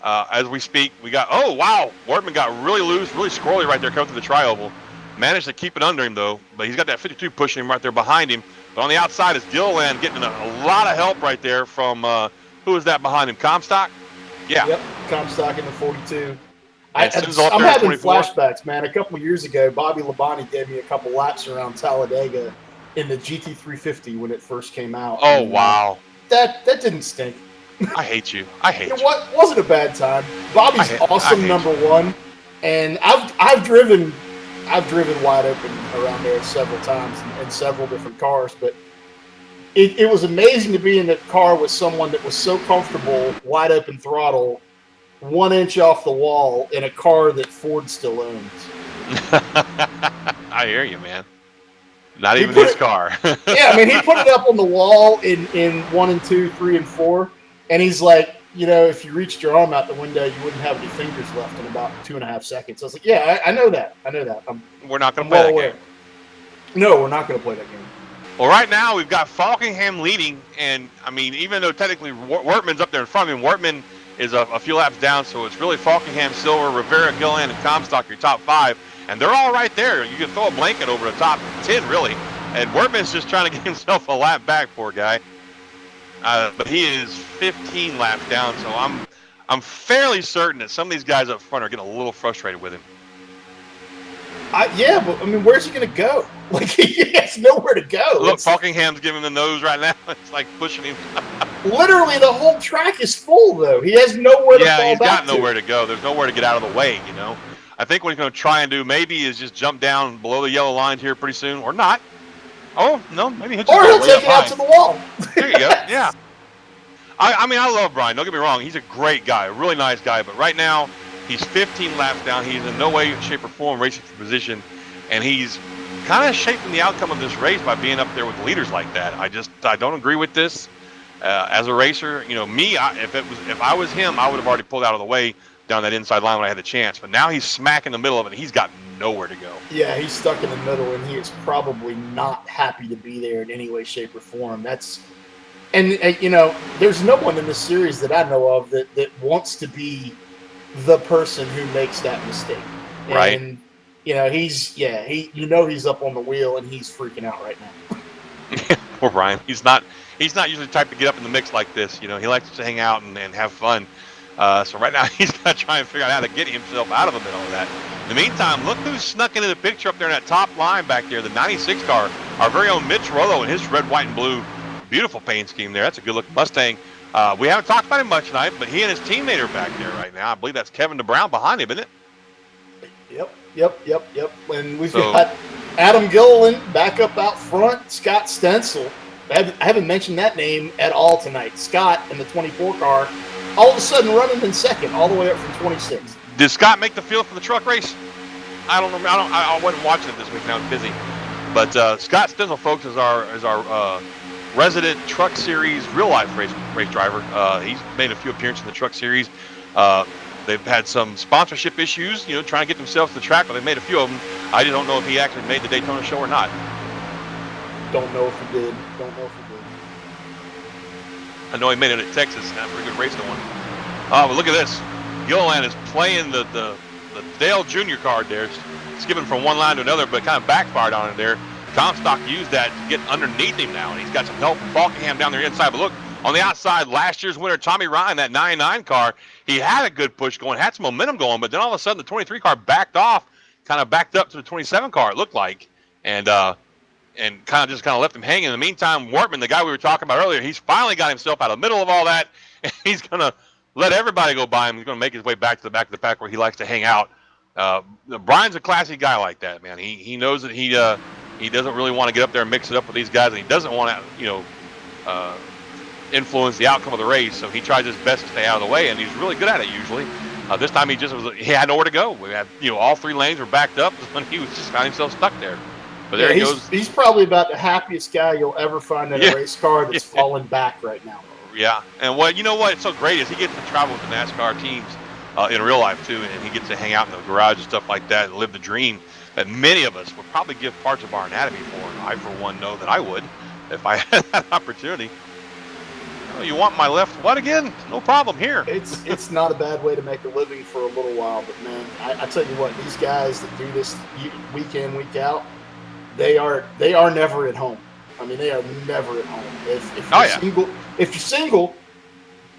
As we speak, we got, oh, wow, Wortman got really loose, really squirrely right there coming through the tri-oval. Managed to keep it under him, though, but he's got that 52 pushing him right there behind him. But on the outside is Gilliland getting a lot of help right there from, who is that behind him, Comstock? Yeah. Yep, Comstock in the 42. I'm having flashbacks, man. A couple of years ago, Bobby Labonte gave me a couple laps around Talladega in the GT350 when it first came out. Oh, and, wow. That didn't stink. I hate you. I hate you. It wasn't a bad time. Bobby's awesome, number one. And I've driven wide open around there several times in several different cars, but it was amazing to be in a car with someone that was so comfortable, wide open throttle, 1 inch off the wall in a car that Ford still owns. I hear you, man. Not even this car. Yeah, I mean, he put it up on the wall in 1 and 2, 3 and 4, and he's like, you know, if you reached your arm out the window, you wouldn't have any fingers left in about 2.5 seconds. I was like, yeah, I know that. We're not going to play that game. No, we're not going to play that game. Well, right now we've got Falkingham leading, and I mean, even though technically Wortman's up there in front of him, Wortman is a few laps down, so it's really Falkingham, Silver, Rivera, Gilliland, and Comstock, your top 5, and they're all right there. You can throw a blanket over the top 10, really, and Wortman's just trying to get himself a lap back, poor guy. But he is 15 laps down, so I'm fairly certain that some of these guys up front are getting a little frustrated with him. Yeah, but I mean, where's he going to go? Like, he has nowhere to go. Look, Falkingham's giving him the nose right now. It's like pushing him. Literally, the whole track is full, though. He has nowhere to Yeah, fall he's got back nowhere to. to go. There's nowhere to get out of the way, you know. I think what he's going to try and do maybe is just jump down below the yellow lines here pretty soon, or not. Oh, no, maybe he'll just Or go he'll way up take it out high. to the wall. There you go. Yeah. I mean, I love Brian. Don't get me wrong. He's a great guy, a really nice guy. But right now, he's 15 laps down. He's in no way, shape, or form racing for position. And he's kind of shaping the outcome of this race by being up there with leaders like that. I don't agree with this. As a racer, you know, if I was him, I would have already pulled out of the way down that inside line when I had the chance. But now he's smack in the middle of it. And he's got nowhere to go. Yeah, he's stuck in the middle, and he is probably not happy to be there in any way, shape, or form. And you know, there's no one in this series that I know of that wants to be the person who makes that mistake. Right. And you know, he's up on the wheel and he's freaking out right now. Poor Brian. He's not usually the type to get up in the mix like this. You know, he likes to hang out and have fun. So right now he's got to try and figure out how to get himself out of the middle of that. In the meantime, look who's snuck into the picture up there in that top line back there, the 96 car, our very own Mitch Rollo and his red, white, and blue. Beautiful paint scheme there. That's a good-looking Mustang. We haven't talked about him much tonight, but he and his teammate are back there right now. I believe that's Kevin DeBrown behind him, isn't it? Yep. And we've got Adam Gilliland back up out front, Scott Stencil. I haven't mentioned that name at all tonight. Scott in the 24 car, all of a sudden running in second, all the way up from 26. Did Scott make the field for the truck race? I don't remember. I wasn't watching it this week. I was busy. But Scott Stencil, folks, is our resident Truck Series real life race driver. He's made a few appearances in the Truck Series. They've had some sponsorship issues, you know, trying to get themselves to the track, but they made a few of them. I just don't know if he actually made the Daytona show or not. Don't know if he did. I know he made it at Texas and had a pretty good race going. But look at this. Gilliland is playing the Dale Jr. card there, skipping from one line to another, but kind of backfired on it there. Comstock used that to get underneath him now, and he's got some help from Falkingham down there inside. But look, on the outside, last year's winner, Tommy Ryan, that 99 car, he had a good push going, had some momentum going, but then all of a sudden the 23 car backed off, kind of backed up to the 27 car, it looked like, and kind of left him hanging. In the meantime, Wortman, the guy we were talking about earlier, he's finally got himself out of the middle of all that, and he's going to let everybody go by him. He's going to make his way back to the back of the pack where he likes to hang out. Brian's a classy guy like that, man. He knows that he doesn't really want to get up there and mix it up with these guys, and he doesn't want to, influence the outcome of the race. So he tries his best to stay out of the way, and he's really good at it usually. This time he had nowhere to go. We had, all three lanes were backed up, and he was just got himself stuck there. But there he goes. He's probably about the happiest guy you'll ever find in a race car that's falling back right now. Yeah, and you know what's so great is he gets to travel with the NASCAR teams in real life too, and he gets to hang out in the garage and stuff like that and live the dream that many of us would probably give parts of our anatomy for. And I, for one, know that I would if I had that opportunity. Oh, you want my left what again? No problem here. It's not a bad way to make a living for a little while, but man, I tell you what, these guys that do this week in, week out, they are never at home. I mean, they are never at home. If you're single,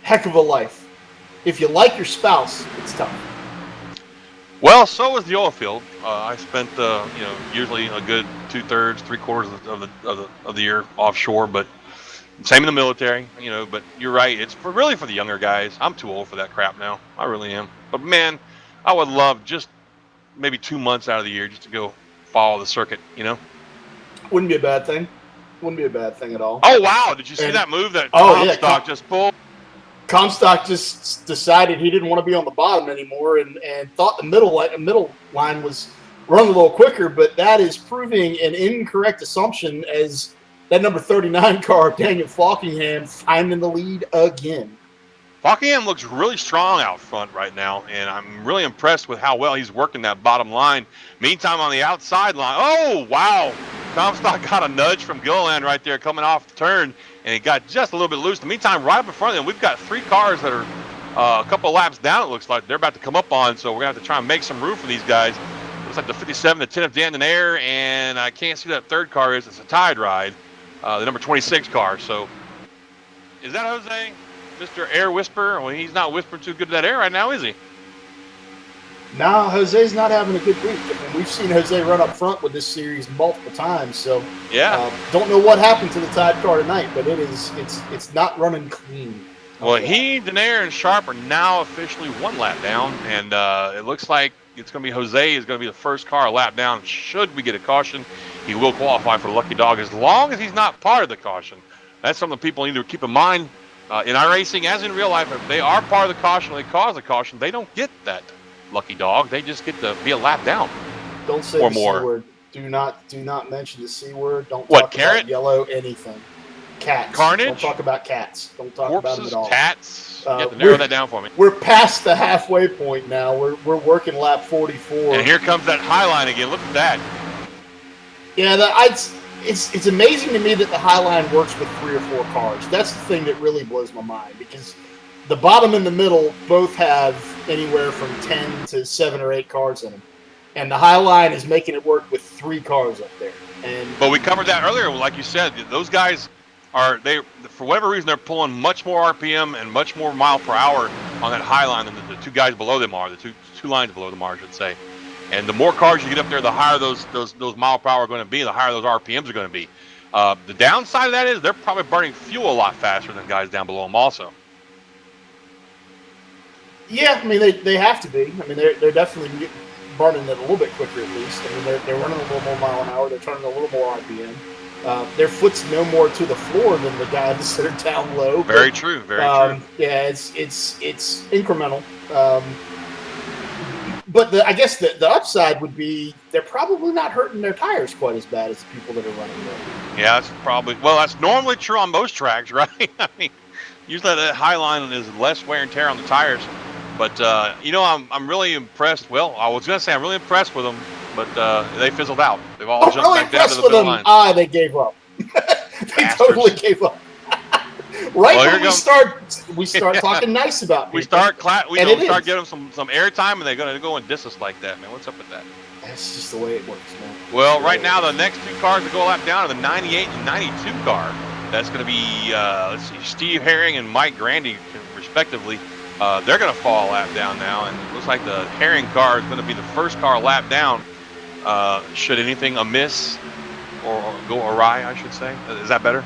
heck of a life. If you like your spouse, it's tough. Well, so was the oil field. I spent usually a good 2/3, 3/4 of the year offshore, but same in the military, but you're right. It's really for the younger guys. I'm too old for that crap now. I really am. But man, I would love just maybe 2 months out of the year just to go follow the circuit, Wouldn't be a bad thing. Wouldn't be a bad thing at all. Oh, wow. Did you see that move that Comstock just pulled? Comstock just decided he didn't want to be on the bottom anymore and thought the middle line was running a little quicker, but that is proving an incorrect assumption as that number 39 car, Daniel Falkingham, finding the lead again. Falkingham looks really strong out front right now, and I'm really impressed with how well he's working that bottom line. Meantime, on the outside line, oh, wow. Comstock got a nudge from Gilliland right there coming off the turn, and he got just a little bit loose. In the meantime, right up in front of them, we've got 3 cars that are a couple of laps down, it looks like. They're about to come up on, so we're going to have to try and make some room for these guys. Looks like the 57, the 10 of Dan Air, and I can't see who that third car is. It's a tied ride. The number 26 car. So, is that Jose, Mr. Air Whisperer? Well, he's not whispering too good to that air right now, is he? Now Jose's not having a good week. I mean, we've seen Jose run up front with this series multiple times. So Yeah. don't know what happened to the Tide car tonight, but it's not running clean. Well, he, Denaire, and Sharp are now officially 1 lap down, and it looks like it's going to be Jose is going to be the first car a lap down. Should we get a caution, he will qualify for the lucky dog as long as he's not part of the caution. That's something people need to keep in mind in iRacing, as in real life. If they are part of the caution, or they cause a caution, they don't get that lucky dog. They just get to be a lap down. Don't say or the more. C word. Do not mention the C word. Don't What, talk carrot? about yellow anything. Cats. Carnage? Don't talk about cats. Don't talk about them Corpses, at all. cats. You have to narrow that down for me. We're past the halfway point now. We're working lap 44. And here comes that high line again. Look at that. Yeah, it's amazing to me that the high line works with 3 or 4 cars. That's the thing that really blows my mind, because the bottom and the middle both have anywhere from 10 to 7 or 8 cars in them, and the high line is making it work with 3 cars up there. But we covered that earlier. Like you said, those guys for whatever reason, they're pulling much more RPM and much more mile per hour on that high line than the 2 guys below them are. The two lines below them are, I should say. And the more cars you get up there, the higher those mile per hour are going to be, the higher those RPMs are going to be. The downside of that is they're probably burning fuel a lot faster than guys down below them also. Yeah, I mean they have to be. I mean they're definitely burning it a little bit quicker at least. I mean they're running a little more mile an hour. They're turning a little more RPM. Their foot's no more to the floor than the guys that are down low. Very true. Very true. Yeah, it's incremental. But I guess the upside would be they're probably not hurting their tires quite as bad as the people that are running there. Yeah, that's normally true on most tracks, right? I mean, usually that high line is less wear and tear on the tires. But I'm really impressed. Well, I was gonna say I'm really impressed with them, but they fizzled out. They've all jumped really back down to the with middle them. line. They gave up. They Bastards. totally gave up. When we start talking nice about people. We start start giving them some airtime, and they're gonna go and diss us like that, man. What's up with that? That's just the way it works, man. Well, right now the next 2 cars that go a lap down are the 98 and 92 car. That's going to be Steve Herring and Mike Grandy, respectively. They're going to fall a lap down now, and it looks like the Herring car is going to be the first car a lap down. Should anything amiss or go awry, I should say. Is that better?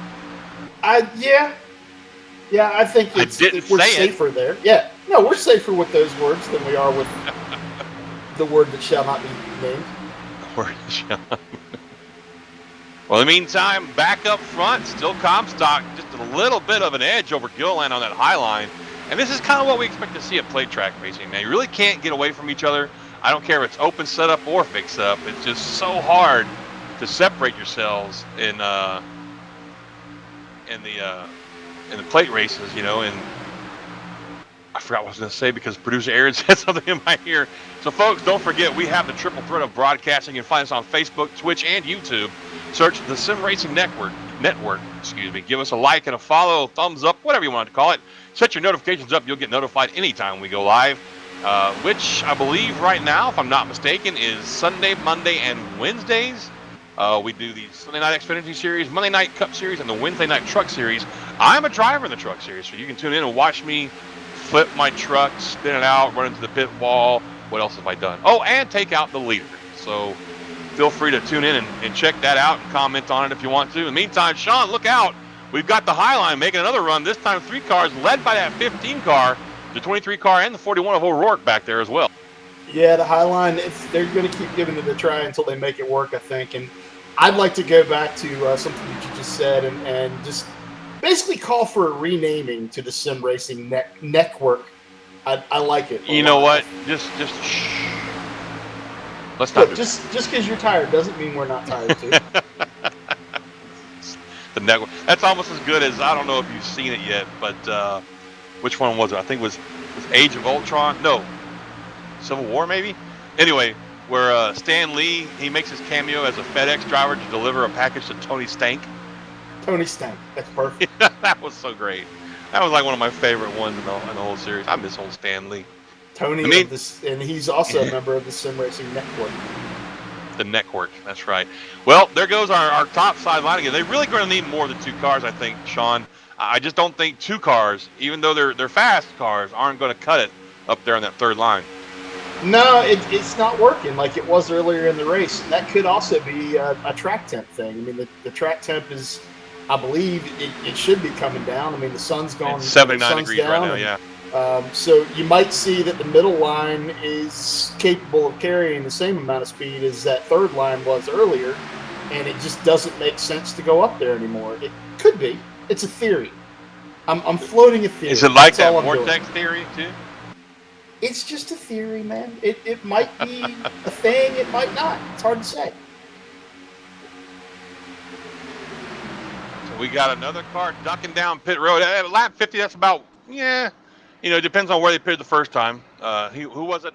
Yeah, I think we're safer there. Yeah, no, we're safer with those words than we are with the word that shall not be named. Well, in the meantime, back up front, still Comstock, just a little bit of an edge over Gilliland on that high line. And this is kind of what we expect to see at plate track racing. Now, you really can't get away from each other. I don't care if it's open setup or fixed setup. It's just so hard to separate yourselves in the plate races, and I forgot what I was going to say because producer Aaron said something in my ear. So, folks, don't forget, we have the triple threat of broadcasting. You can find us on Facebook, Twitch, and YouTube. Search the Sim Racing Network. Give us a like and a follow, thumbs up, whatever you want to call it. Set your notifications up. You'll get notified anytime we go live, which I believe right now, if I'm not mistaken, is Sunday, Monday, and Wednesdays. We do the Sunday Night Xfinity Series, Monday Night Cup Series, and the Wednesday Night Truck Series. I'm a driver in the Truck Series, so you can tune in and watch me flip my truck, spin it out, run into the pit wall. What else have I done? Oh, and take out the leader. So feel free to tune in and check that out and comment on it if you want to. In the meantime, Sean, look out. We've got the high line making another run, this time 3 cars, led by that 15 car, the 23 car, and the 41 of O'Rourke back there as well. Yeah, the high line, they're going to keep giving it a try until they make it work, I think. And I'd like to go back to something that you just said and just basically call for a renaming to the Sim Racing Network. I like it. You know what? Just shh. Let's not. Just because you're tired doesn't mean we're not tired too. The network. That's almost as good as, I don't know if you've seen it yet, but which one was it? I think it was Age of Ultron. No, Civil War maybe. Anyway, where Stan Lee, he makes his cameo as a FedEx driver to deliver a package to Tony Stank. Tony Stank. That's perfect. That was so great. That was like one of my favorite ones in the whole series. I miss old Stan Lee. Tony, and he's also a member of the Sim Racing Network. The network, that's right. Well, there goes our top side line again. They're really going to need more than 2 cars, I think, Sean. I just don't think 2 cars, even though they're fast cars, aren't going to cut it up there on that 3rd line. No, it's not working like it was earlier in the race, and that could also be a track temp thing. I mean, the track temp is, I believe, it should be coming down. I mean, the sun's It's gone, 79 sun's degrees right down, now. and Yeah. so you might see that the middle line is capable of carrying the same amount of speed as that third line was earlier, and it just doesn't make sense to go up there anymore. It could be. It's a theory. I'm floating a theory. Is it like That's that all I'm doing. vortex theory too? It's just a theory, man. It might be a thing, it might not. It's hard to say. So we got another car ducking down pit road at lap 50. That's about, yeah. It depends on where they pitted the first time. Who was it?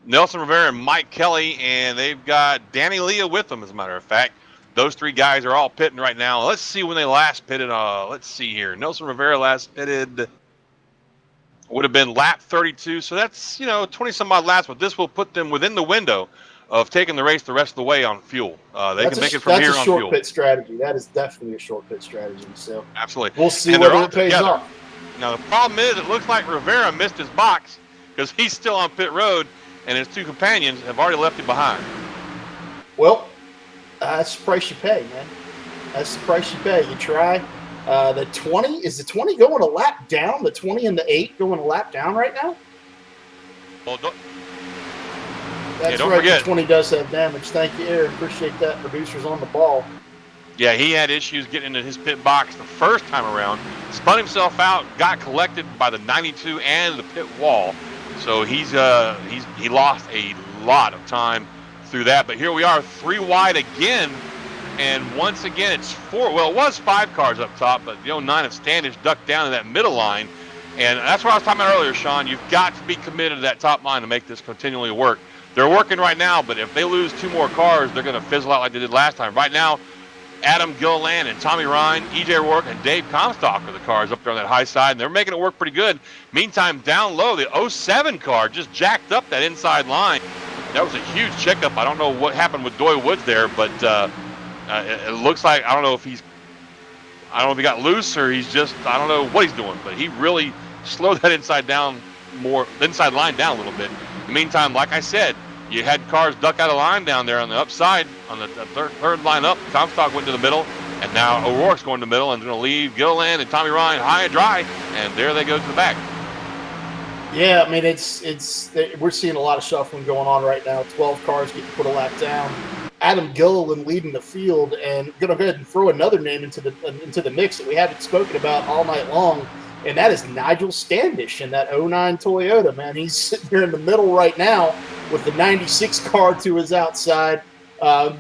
Nelson Rivera and Mike Kelly, and they've got Danny Leah with them, as a matter of fact. Those three guys are all pitting right now. Let's see when they last pitted. Let's see here. Nelson Rivera last pitted would have been lap 32. So that's, 20 some odd laps, but this will put them within the window of taking the race the rest of the way on fuel. They can make it from that's a here on short fuel. pit strategy. That is definitely a short pit strategy. So Absolutely. we'll see And they're whether all it pays together. off. Now, the problem is it looks like Rivera missed his box because he's still on pit road, and his two companions have already left him behind. Well, that's the price you pay, man. That's the price you pay. You try. The 20, is the 20 going a lap down? The 20 and the 8 going a lap down right now? Well, That's don't right. forget. The 20 does have damage. Thank you, Aaron. Appreciate that. Producer's on the ball. Yeah, he had issues getting into his pit box the first time around. Spun himself out, got collected by the 92 and the pit wall. So he lost a lot of time through that. But here we are, 3 wide again. And once again, it's 4. Well, it was 5 cars up top, but the 09 of Standish ducked down in that middle line. And that's what I was talking about earlier, Sean. You've got to be committed to that top line to make this continually work. They're working right now, but if they lose 2 more cars, they're going to fizzle out like they did last time. Right now, Adam Gilliland and Tommy Ryan, EJ Rourke, and Dave Comstock are the cars up there on that high side, and they're making it work pretty good. Meantime, down low, the 07 car just jacked up that inside line. That was a huge checkup. I don't know what happened with Doy Woods there, but it looks like, I don't know if he got loose or he's just, I don't know what he's doing, but he really slowed that inside line down a little bit. In the meantime, like I said, you had cars duck out of line down there on the upside, on the third line up. Comstock went to the middle, and now O'Rourke's going to the middle and going to leave Gilliland and Tommy Ryan high and dry, and there they go to the back. Yeah, I mean, we're seeing a lot of shuffling going on right now. 12 cars getting put a lap down. Adam Gilliland leading the field, and going to go ahead and throw another name into the mix that we haven't spoken about all night long, and that is Nigel Standish in that 09 Toyota, man. He's sitting here in the middle right now with the 96 car to his outside. The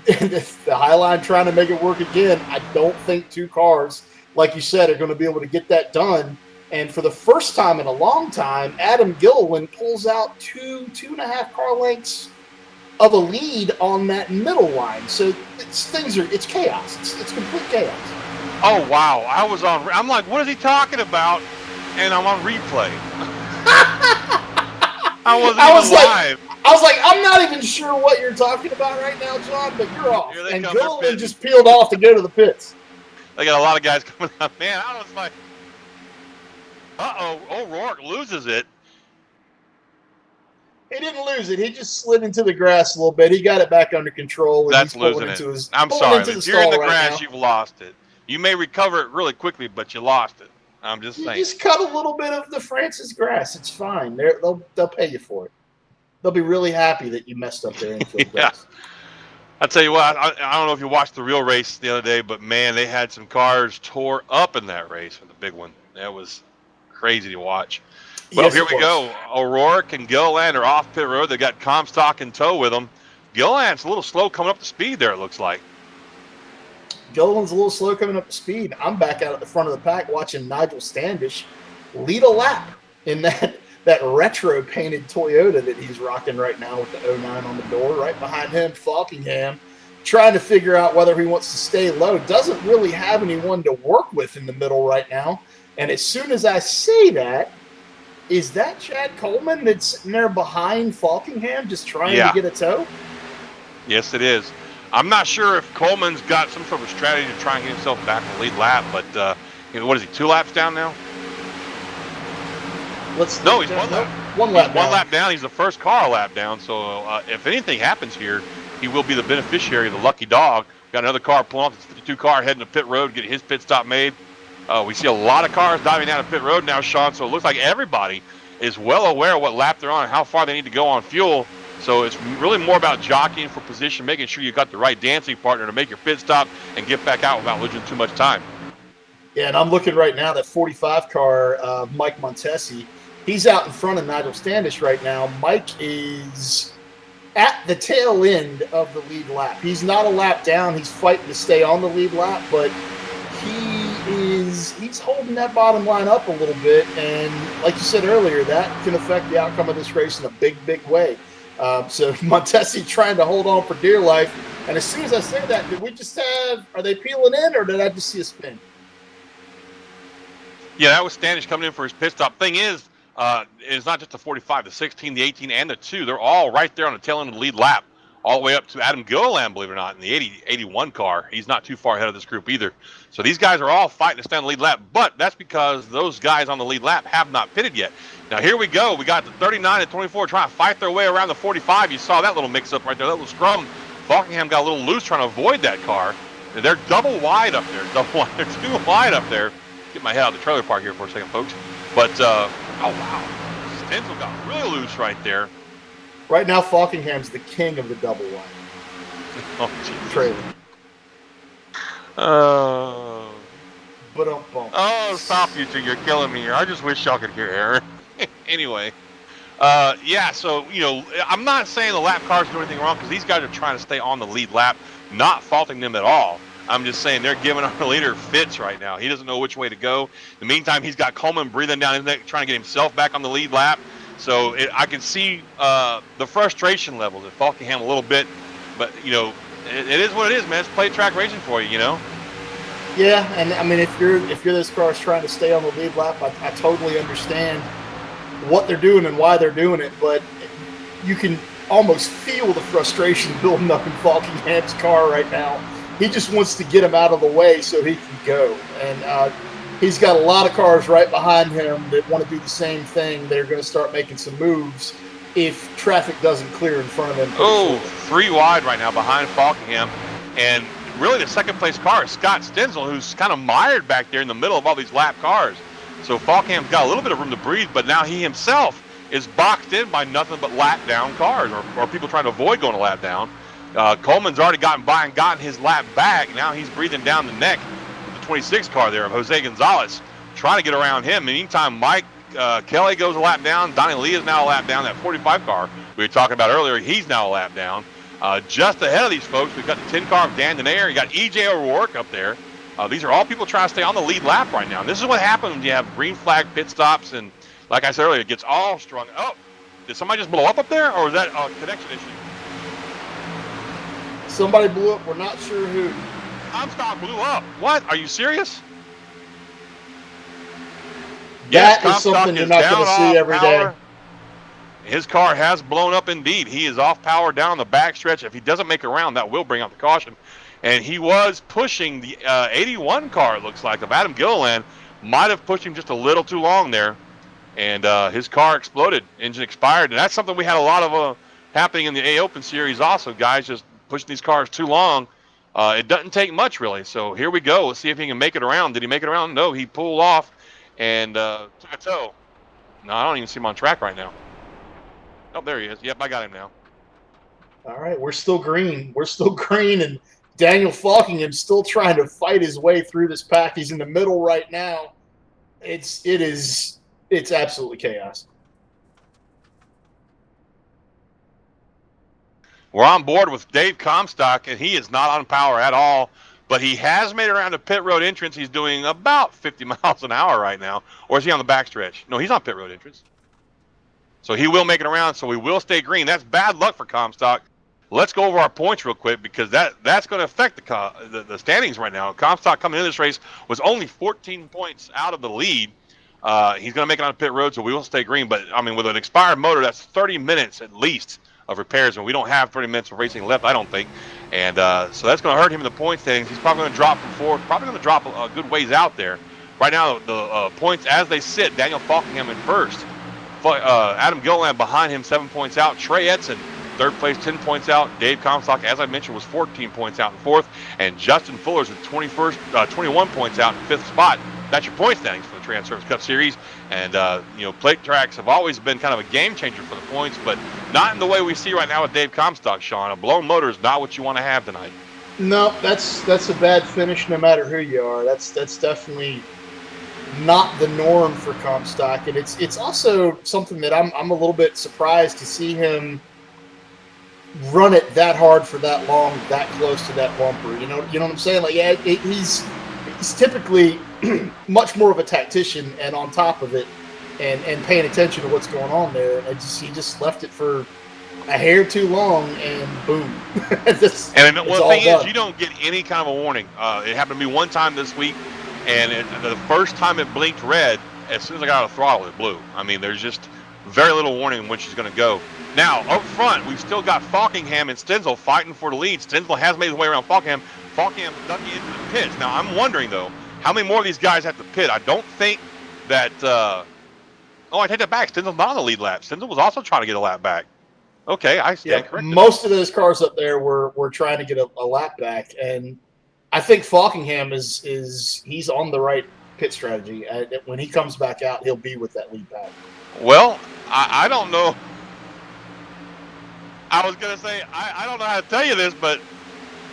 Highline trying to make it work again. I don't think 2 cars, like you said, are going to be able to get that done. And for the first time in a long time, Adam Gilliland pulls out 2.5 car lengths of a lead on that middle line. So it's chaos. It's complete chaos. Oh, wow. I'm like, what is he talking about? And I'm on replay. I was like, I'm not even sure what you're talking about right now, John, but you're off. And Gilliland just peeled off to go to the pits. They got a lot of guys coming out. Man, I was like, O'Rourke loses it. He didn't lose it. He just slid into the grass a little bit. He got it back under control. And That's losing it. I'm sorry. If you're in the grass, you've lost it. You may recover it really quickly, but you lost it. I'm just saying. You just cut a little bit of the Francis grass. It's fine. They'll pay you for it. They'll be really happy that you messed up their infield grass. I'll tell you what, I don't know if you watched the real race the other day, but man, they had some cars tore up in that race for the big one. That was crazy to watch. Well, Yes, here we go. O'Rourke and Gilliland are off pit road. They got Comstock in tow with them. Gilliland's a little slow coming up to speed there, it looks like. Gilliland's a little slow coming up to speed. I'm back out at the front of the pack watching Nigel Standish lead a lap in that retro painted Toyota that he's rocking right now with the 09 on the door. Right behind him, Falkingham, trying to figure out whether he wants to stay low. Doesn't really have anyone to work with in the middle right now. And as soon as I say that, is that Chad Coleman that's sitting there behind Falkingham just trying to get a tow? Yes, it is. I'm not sure if Coleman's got some sort of strategy to try and get himself back in the lead lap, but what is he, 2 laps down now? He's 1 lap. One He's lap one down. lap down. He's the first car a lap down. So if anything happens here, he will be the beneficiary of the lucky dog. Got another car pulling off the 52 car heading to pit road, getting his pit stop made. We see a lot of cars diving down to pit road now, Sean. So it looks like everybody is well aware of what lap they're on and how far they need to go on fuel. So it's really more about jockeying for position, making sure you got the right dancing partner to make your pit stop and get back out without losing too much time. Yeah, and I'm looking right now, that 45 car, Mike Montesi, he's out in front of Nigel Standish right now. Mike is at the tail end of the lead lap. He's not a lap down. He's fighting to stay on the lead lap, but he's holding that bottom line up a little bit. And like you said earlier, that can affect the outcome of this race in a big, big way. So Montesi trying to hold on for dear life. And as soon as I say that, did we just are they peeling in, or did I just see a spin? Yeah, that was Standish coming in for his pit stop. Thing is, it's not just the 45, the 16, the 18, and the 2. They're all right there on the tail end of the lead lap, all the way up to Adam Gilliland, believe it or not, in the 81 car. He's not too far ahead of this group either. So these guys are all fighting to stay on the lead lap, but that's because those guys on the lead lap have not pitted yet. Now, here we go. We got the 39 and 24 trying to fight their way around the 45. You saw that little mix-up right there, that little scrum. Falkingham got a little loose trying to avoid that car. They're double wide up there. They're too wide up there. Get my head out of the trailer park here for a second, folks. But, oh, wow. Stenzel got really loose right there. Right now, Falkingham's the king of the double wide. Oh, jeez. Trailer. Oh, stop you two. You're killing me here. I just wish y'all could hear Aaron. Anyway. Yeah, so, I'm not saying the lap cars do anything wrong because these guys are trying to stay on the lead lap, not faulting them at all. I'm just saying they're giving our leader fits right now. He doesn't know which way to go. In the meantime, he's got Coleman breathing down his neck, trying to get himself back on the lead lap. So I can see the frustration levels at Falkingham a little bit. But, it is what it is, man. It's play track racing for you, Yeah, and I mean, if you're this car's trying to stay on the lead lap, I totally understand what they're doing and why they're doing it. But you can almost feel the frustration building up in Falkingham's car right now. He just wants to get him out of the way so he can go. And he's got a lot of cars right behind him that want to do the same thing. They're going to start making some moves if traffic doesn't clear in front of them. Oh, 3 wide right now behind Falkingham. And really the second place car is Scott Stenzel, who's kind of mired back there in the middle of all these lap cars. So Falkingham's got a little bit of room to breathe, but now he himself is boxed in by nothing but lap down cars or people trying to avoid going a lap down. Coleman's already gotten by and gotten his lap back. Now he's breathing down the neck with the 26 car there of Jose Gonzalez, trying to get around him. Meantime, Mike Kelly goes a lap down. Donnie Lee is now a lap down. That 45 car we were talking about earlier, he's now a lap down. Just ahead of these folks, we've got the 10 car of Dan Denayer. You got E.J. O'Rourke up there. These are all people trying to stay on the lead lap right now. And this is what happens when you have green flag pit stops. And like I said earlier, it gets all strung. Oh, did somebody just blow up there? Or is that a connection issue? Somebody blew up. We're not sure who. Comstock blew up. What? Are you serious? That is something you're not going to see every day. His car has blown up indeed. He is off power down on the backstretch. If he doesn't make a round, that will bring out the caution. And he was pushing the 81 car, it looks like, of Adam Gilliland. Might have pushed him just a little too long there. And his car exploded. Engine expired. And that's something we had a lot of happening in the A Open Series also. Guys just pushing these cars too long. It doesn't take much, really. So here we go. Let's see if he can make it around. Did he make it around? No, he pulled off and took a tow. No, I don't even see him on track right now. Oh, there he is. Yep, I got him now. All right, we're still green. We're still green, and Daniel Falkingham's still trying to fight his way through this pack. He's in the middle right now. It's absolutely chaos. We're on board with Dave Comstock, and he is not on power at all. But he has made it around the pit road entrance. He's doing about 50 miles an hour right now. Or is he on the backstretch? No, he's on pit road entrance. So he will make it around, so we will stay green. That's bad luck for Comstock. Let's go over our points real quick because that's going to affect the standings right now. Comstock coming into this race was only 14 points out of the lead. He's going to make it on pit road, so we will stay green. But, I mean, with an expired motor, that's 30 minutes at least of repairs, and we don't have 30 minutes of racing left, I don't think. And so that's going to hurt him in the point standings. He's probably going to drop from fourth, probably going to drop a good ways out there. Right now, the points as they sit, Daniel Falkingham in first. Adam Gilliland behind him, 7 points out. Trey Edson, third place, 10 points out. Dave Comstock, as I mentioned, was 14 points out in fourth. And Justin Fuller's at 21 points out in fifth spot. That's your point standings for the Transervice Cup Series. And, plate tracks have always been kind of a game changer for the points, but not in the way we see right now with Dave Comstock, Sean. A blown motor is not what you want to have tonight. No, that's a bad finish no matter who you are. That's definitely not the norm for Comstock, and it's also something that I'm a little bit surprised to see him run it that hard for that long, that close to that bumper. You know what I'm saying? Like, yeah, he's typically much more of a tactician, and on top of it, and paying attention to what's going on there. And he just left it for a hair too long, and boom. The thing is, you don't get any kind of a warning. It happened to me one time this week, and the first time it blinked red, as soon as I got out of throttle, it blew. I mean, there's just very little warning when she's going to go. Now, up front, we've still got Falkingham and Stenzel fighting for the lead. Stenzel has made his way around Falkingham. Falkingham ducked into the pits. Now, I'm wondering, though, how many more of these guys have to pit? I don't think that I take that back. Stenzel's not on the lead lap. Stenzel was also trying to get a lap back. Okay, I stand corrected. Most of those cars up there were trying to get a lap back, and I think Falkingham he's on the right pit strategy. When he comes back out, he'll be with that lead back. Well, I don't know. I was going to say, I don't know how to tell you this, but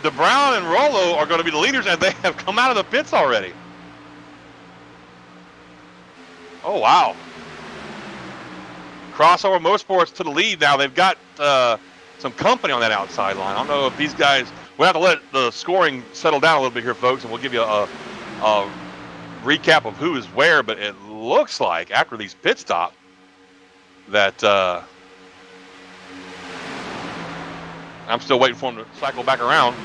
DeBrown and Rollo are going to be the leaders, and they have come out of the pits already. Oh, wow. Crossover Motorsports to the lead now. They've got some company on that outside line. I don't know if these guys... We'll have to let the scoring settle down a little bit here, folks, and we'll give you a recap of who is where, but it looks like after these pit stops that I'm still waiting for him to cycle back around.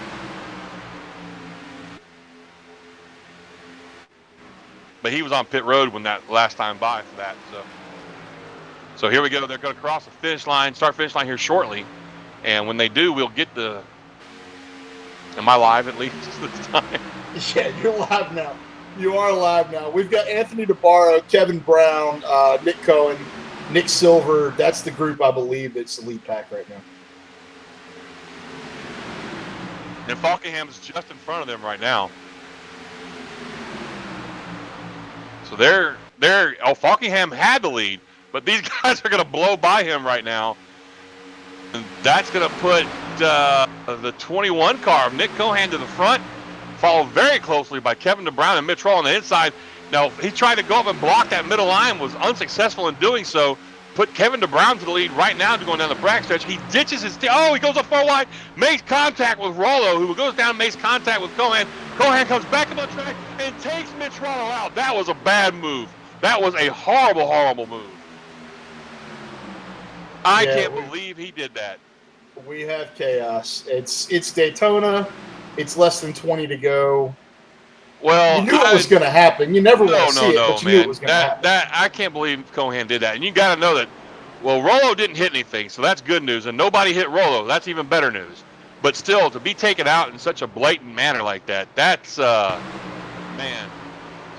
But he was on pit road when that last time by for that. So here we go. They're going to cross the start finish line here shortly. And when they do, we'll get the... Am I live at least this time? Yeah, you're live now. You are live now. We've got Anthony DeBarro, Kevin Brown, Nick Cohen, Nick Silver. That's the group, I believe, that's the lead pack right now. And Falkingham's just in front of them right now. So Falkingham had the lead, but these guys are going to blow by him right now. And that's going to put the 21 car of Nick Cohan to the front, followed very closely by Kevin DeBrown and Mitch Roll on the inside. Now, he tried to go up and block that middle line, was unsuccessful in doing so. Put Kevin DeBrown to the lead right now to going down the back stretch. He ditches his... he goes up far wide, makes contact with Rollo, who goes down and makes contact with Cohan. Cohan comes back up on track and takes Mitch Rollo out. That was a bad move. That was a horrible, horrible move. I can't believe he did that. We have chaos. It's Daytona. It's less than 20 to go. Well, you knew it was going to happen. You never want to see it, but you knew it was going to happen. I can't believe Cohan did that. And you got to know that, Rollo didn't hit anything, so that's good news. And nobody hit Rollo. That's even better news. But still, to be taken out in such a blatant manner like that, that's, man.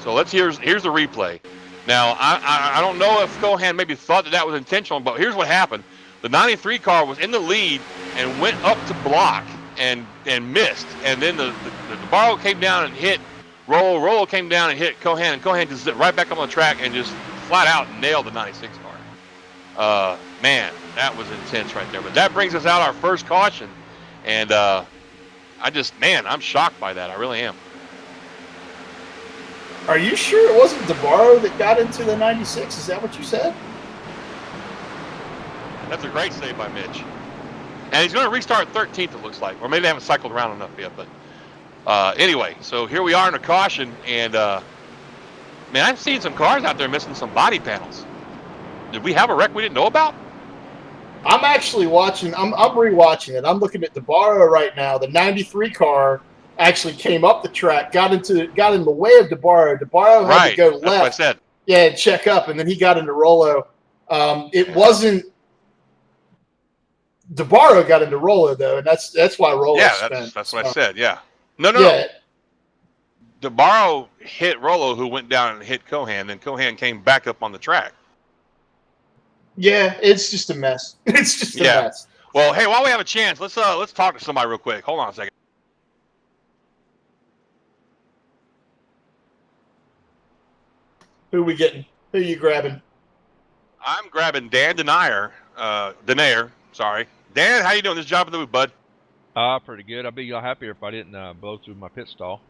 So here's the replay. Now, I don't know if Cohan maybe thought that was intentional, but here's what happened. The 93 car was in the lead and went up to block and missed. And then the DeBarro came down and hit Rollo. Rollo came down and hit Cohan, and Cohan just zipped right back up on the track and just flat out nailed the 96 car. Man, that was intense right there. But that brings us out our first caution. And I'm shocked by that. I really am. Are you sure it wasn't DeBarro that got into the 96? Is that what you said? That's a great save by Mitch. And he's going to restart 13th, it looks like. Or maybe they haven't cycled around enough yet. But anyway, so here we are in a caution. And, man, I've seen some cars out there missing some body panels. Did we have a wreck we didn't know about? I'm actually watching. I'm rewatching it. I'm looking at DeBarro right now. The 93 car actually came up the track, got in the way of DeBarro. DeBarro had to go left. That's what I said. Yeah, and check up, and then he got into Rollo. It wasn't DeBarro got into Rollo though, and that's why Rollo. Yeah, that's what I said. Yeah. No. Yeah. DeBarro hit Rollo, who went down and hit Cohan. Then Cohan came back up on the track. Yeah, it's just a mess. It's just a Yeah. mess. Well, hey, while we have a chance, let's talk to somebody real quick. Hold on a second. Who we getting? Who you grabbing? I'm grabbing Dan Denayer. Sorry, Dan. How you doing? This job in the booth, bud? Pretty good. I'd be a lot happier if I didn't blow through my pit stall.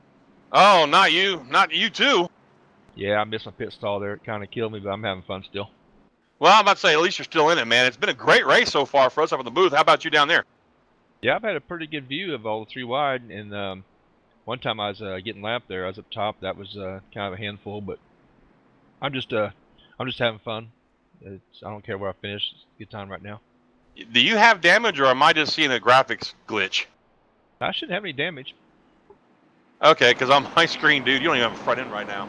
Oh, not you too. Yeah, I missed my pit stall there. It kind of killed me, but I'm having fun still. Well, I'm about to say at least you're still in it, man. It's been a great race so far for us up in the booth. How about you down there? Yeah, I've had a pretty good view of all the three wide, and one time I was getting lapped there. I was up top. That was kind of a handful, but I'm just having fun. I don't care where I finish. It's a good time right now. Do you have damage, or am I just seeing a graphics glitch? I shouldn't have any damage. Okay, because on my screen, dude, you don't even have a front end right now.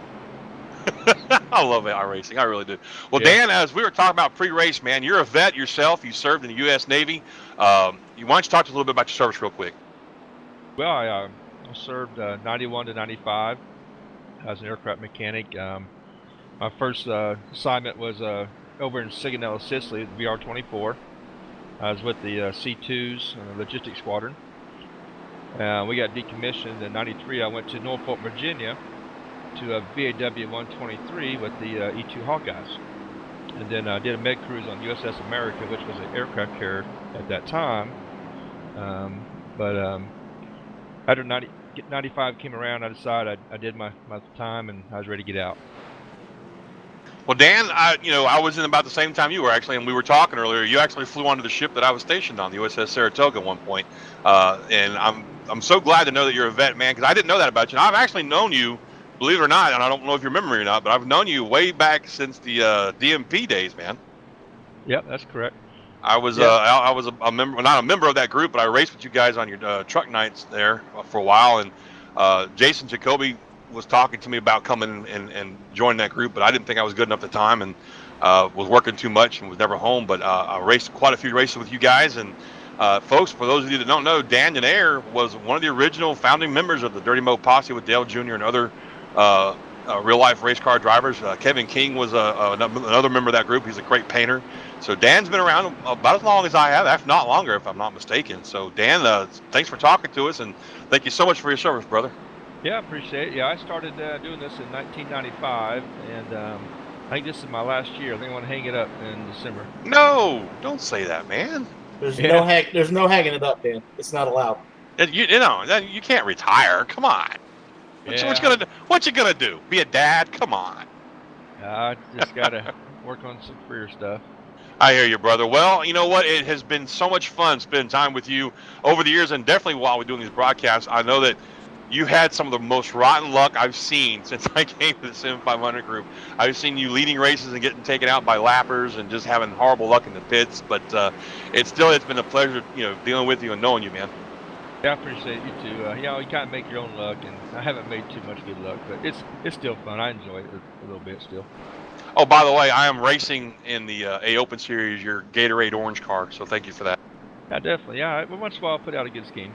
I love iRacing. I really do. Well, Yeah. Dan, as we were talking about pre-race, man, you're a vet yourself. You served in the U.S. Navy. Why don't you talk to us a little bit about your service real quick? Well, I served 91 to 95 as an aircraft mechanic. My first assignment was over in Sigonella, Sicily, at VR-24. I was with the C2s, Logistics Squadron. We got decommissioned in '93. I went to Norfolk, Virginia, to a VAW 123 with the E2 Hawkeyes, and then I did a med cruise on USS America, which was an aircraft carrier at that time. But after 95 came around, I decided I did my time and I was ready to get out. Well, Dan, I was in about the same time you were actually, and we were talking earlier. You actually flew onto the ship that I was stationed on, the USS Saratoga, at one point. And I'm so glad to know that you're a vet, man, because I didn't know that about you. And I've actually known you, believe it or not, and I don't know if you remember me or not, but I've known you way back since the DMP days, man. Yep, that's correct. I was a member, not a member of that group, but I raced with you guys on your truck nights there for a while. And Jason Jacoby was talking to me about coming and joining that group, but I didn't think I was good enough at the time, and was working too much and was never home. But I raced quite a few races with you guys. And folks, for those of you that don't know, Dan Denayer was one of the original founding members of the Dirty Mo Posse with Dale Jr. and other real life race car drivers. Kevin King was another member of that group. He's a great painter. So Dan's been around about as long as I have, if not longer, if I'm not mistaken. So Dan, thanks for talking to us, and thank you so much for your service, brother. Yeah, I appreciate it. Yeah, I started doing this in 1995, and I think this is my last year. I think I want to hang it up in December. No, don't say that, man. There's no hanging it up, Dan. It's not allowed. You can't retire. Come on. What you gonna do? Be a dad? Come on. I just gotta work on some career stuff. I hear you, brother. Well, you know what? It has been so much fun spending time with you over the years, and definitely while we're doing these broadcasts. I know that you had some of the most rotten luck I've seen since I came to the Sim500 group. I've seen you leading races and getting taken out by lappers and just having horrible luck in the pits. But it's been a pleasure, dealing with you and knowing you, man. Yeah, I appreciate you too. You kind of make your own luck, and I haven't made too much good luck, but it's still fun. I enjoy it a little bit still. Oh, by the way, I am racing in the A Open Series, your Gatorade orange car, so thank you for that. Yeah, definitely. Yeah, once in a while I'll put out a good scheme.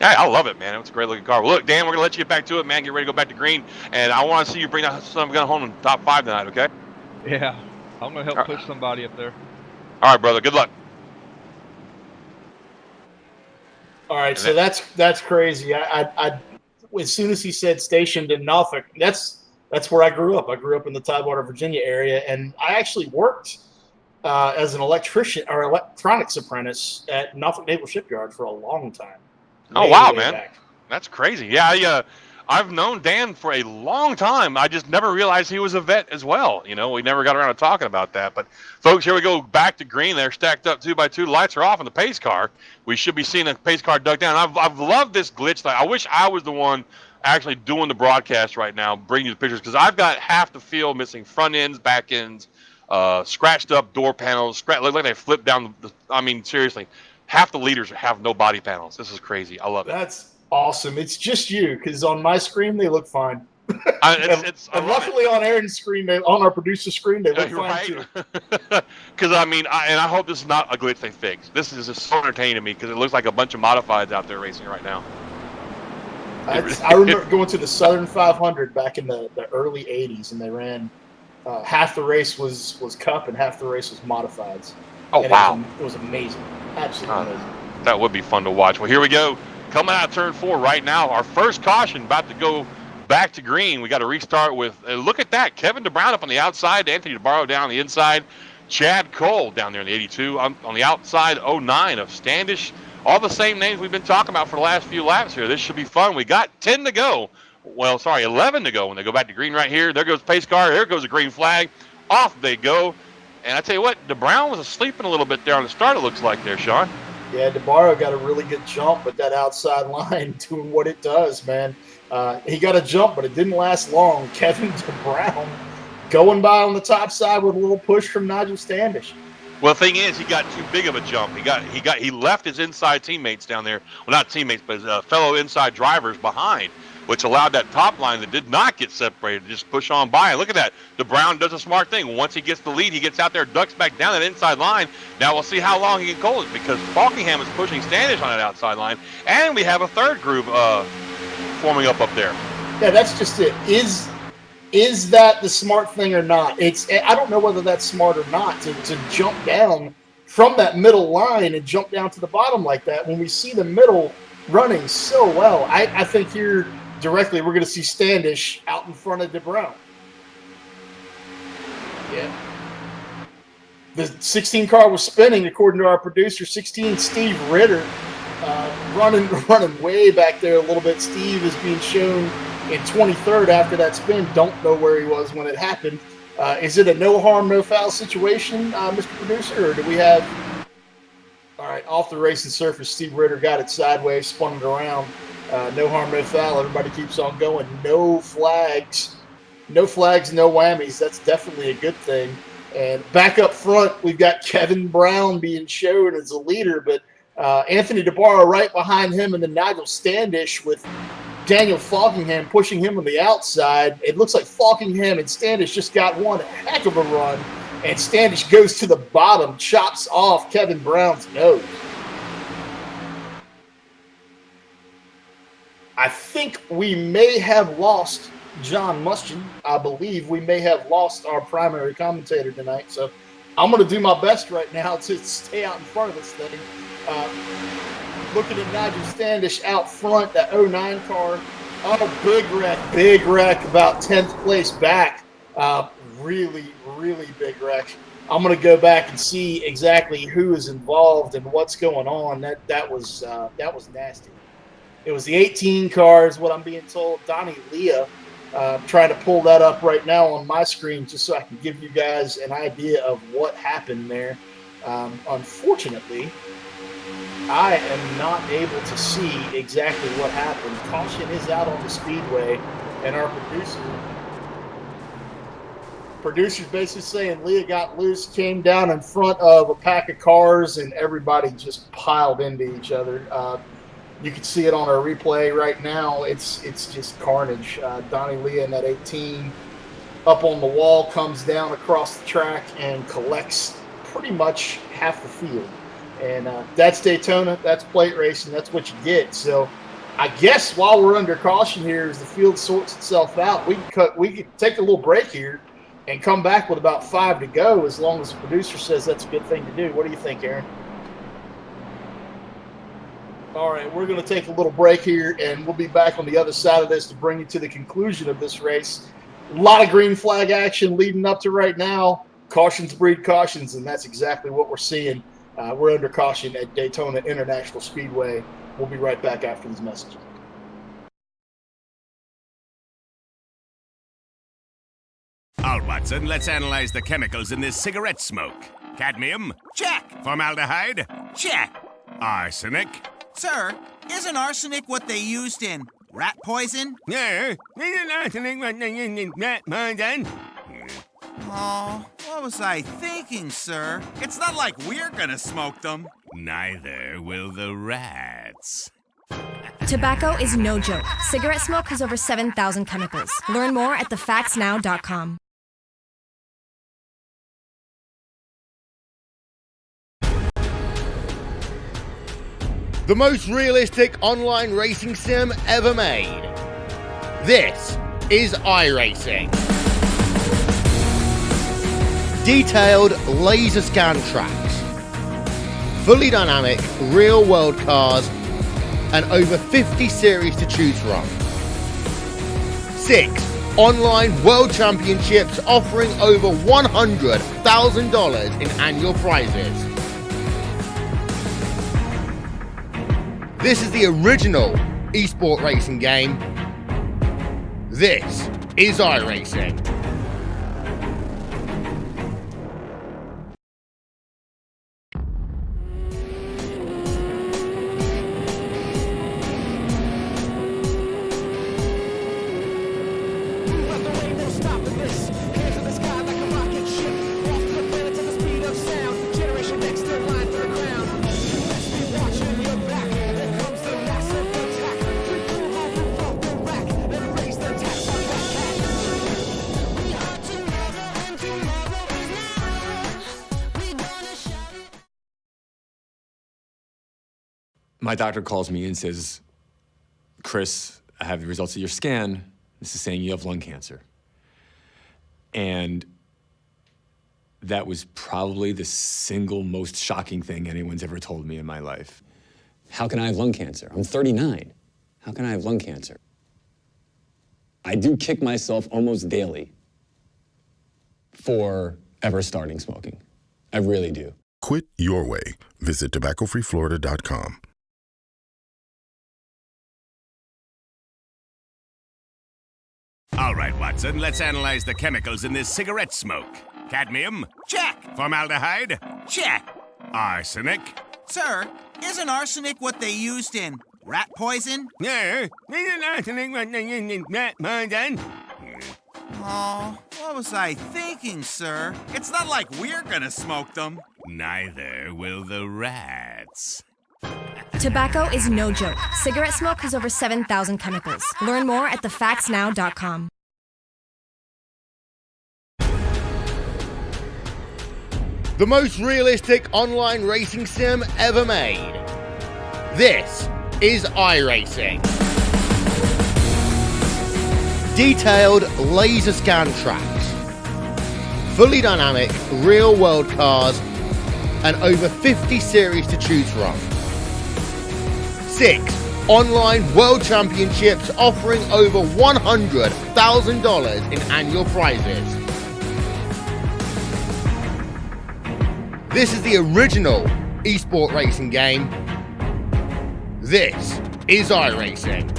Hey, I love it, man. It's a great looking car. Well, look, Dan, we're going to let you get back to it, man. Get ready to go back to green, and I want to see you bring that son of a gun home in the top 5 tonight, okay? Yeah, I'm going to help push somebody up there. All right, brother. Good luck. All right, so that's crazy. I as soon as he said stationed in Norfolk, that's where I grew up. I grew up in the Tidewater, Virginia area, and I actually worked as an electrician or electronics apprentice at Norfolk Naval Shipyard for a long time. Oh, wow, way man. back. That's crazy. Yeah, I've known Dan for a long time. I just never realized he was a vet as well. We never got around to talking about that. But, folks, here we go back to green. They're stacked up 2 by 2. Lights are off on the pace car. We should be seeing the pace car duck down. I've loved this glitch. I wish I was the one actually doing the broadcast right now, bringing you the pictures, because I've got half the field missing front ends, back ends, scratched up door panels. Look like they flipped down. I mean, seriously, half the leaders have no body panels. This is crazy. I love it. That's awesome. It's just you, because on my screen they look fine. And luckily on Aaron's screen, on our producer screen, they look fine too. Because I hope this is not a glitch they fix. This is just so entertaining to me because it looks like a bunch of modifieds out there racing right now. I remember going to the Southern 500 back in the early '80s, and they ran Half the race was Cup and half the race was Modifieds. Oh, And wow. It was amazing. Absolutely amazing. That would be fun to watch. Well, here we go. Coming out of turn 4 right now. Our first caution about to go back to green. We got to restart with, look at that. Kevin DeBrown up on the outside. Anthony DeBarro down on the inside. Chad Cole down there in the 82. On the outside, 09 of Standish. All the same names we've been talking about for the last few laps here. This should be fun. We got 10 to go. Well, sorry, 11 to go when they go back to green right here. There goes pace car. There goes the green flag. Off they go. And I tell you what, DeBrown was sleeping a little bit there on the start, it looks like there, Sean. Yeah, DeBarro got a really good jump, but that outside line doing what it does, man. He got a jump, but it didn't last long. Kevin DeBrown going by on the top side with a little push from Nigel Standish. Well, the thing is, he got too big of a jump. He left his inside teammates down there. Well, not teammates, but his fellow inside drivers behind, which allowed that top line that did not get separated to just push on by. And look at that. DeBrown does a smart thing. Once he gets the lead, he gets out there, ducks back down that inside line. Now we'll see how long he can hold it, because Falkingham is pushing Standish on that outside line. And we have a third groove forming up there. Yeah, that's just it. Is that the smart thing or not? I don't know whether that's smart or not to jump down from that middle line and jump down to the bottom like that when we see the middle running so well. I think here directly we're going to see Standish out in front of DeBrown. Yeah. The 16 car was spinning, according to our producer. 16, Steve Ritter, running way back there a little bit. Steve is being shown in 23rd after that spin. Don't know where he was when it happened. Is it a no harm, no foul situation, Mr. Producer, or do we have... All right, off the racing surface, Steve Ritter got it sideways, spun it around. No harm, no foul. Everybody keeps on going. No flags. No flags, no whammies. That's definitely a good thing. And back up front, we've got Kevin Brown being shown as a leader, but Anthony DeBarro right behind him, and then Nigel Standish with Daniel Falkingham pushing him on the outside. It looks like Falkingham and Standish just got one heck of a run, and Standish goes to the bottom, chops off Kevin Brown's nose. I think we may have lost John Mustian. I believe we may have lost our primary commentator tonight, so I'm going to do my best right now to stay out in front of this thing. Looking at Nigel Standish out front, that 09 car. Oh, big wreck, about 10th place back. Really big wreck. I'm going to go back and see exactly who is involved and what's going on. That was nasty. It was the 18 car, is what I'm being told. Donnie Leah, trying to pull that up right now on my screen just so I can give you guys an idea of what happened there. Unfortunately, I am not able to see exactly what happened. Caution is out on the speedway, and our producer's basically saying Leah got loose, came down in front of a pack of cars, and everybody just piled into each other. You can see it on our replay right now. It's just carnage. Donnie Leah in that 18 up on the wall, comes down across the track and collects pretty much half the field. And that's Daytona. That's plate racing. That's what you get. So I guess while we're under caution here, as the field sorts itself out, we could take a little break here and come back with about 5 to go, as long as the producer says that's a good thing to do. What do you think, Aaron? All right, we're going to take a little break here, and we'll be back on the other side of this to bring you to the conclusion of this race. A lot of green flag action leading up to right now. Cautions breed cautions, and that's exactly what we're seeing. We're under caution at Daytona International Speedway. We'll be right back after these messages. All right, Watson, let's analyze the chemicals in this cigarette smoke. Cadmium? Check. Formaldehyde? Check. Arsenic? Sir, isn't arsenic what they used in rat poison? Yeah, isn't arsenic what they use in rat poison? Oh, what was I thinking, sir? It's not like we're gonna smoke them. Neither will the rats. Tobacco is no joke. Cigarette smoke has over 7,000 chemicals. Learn more at thefactsnow.com. The most realistic online racing sim ever made. This is iRacing. detailed laser scan tracks, fully dynamic real-world cars, and over 50 series to choose from. 6 online world championships offering over $100,000 in annual prizes. This is the original esport racing game. This is iRacing. My doctor calls me and says, Chris, I have the results of your scan. This is saying you have lung cancer. And that was probably the single most shocking thing anyone's ever told me in my life. How can I have lung cancer? I'm 39. How can I have lung cancer? I do kick myself almost daily for ever starting smoking. I really do. Quit your way. Visit tobaccofreeflorida.com. All right, Watson, let's analyze the chemicals in this cigarette smoke. Cadmium? Check. Formaldehyde? Check. Arsenic? Sir, isn't arsenic what they used in rat poison? Yeah, isn't arsenic what they used in rat poison? Oh, what was I thinking, sir? It's not like we're gonna smoke them. Neither will the rats. Tobacco is no joke. Cigarette smoke has over 7,000 chemicals. Learn more at thefactsnow.com. The most realistic online racing sim ever made. This is iRacing. Detailed laser scan tracks, fully dynamic real-world cars, and over 50 series to choose from. 6 online world championships offering over $100,000 in annual prizes. This is the original esport racing game. This is iRacing.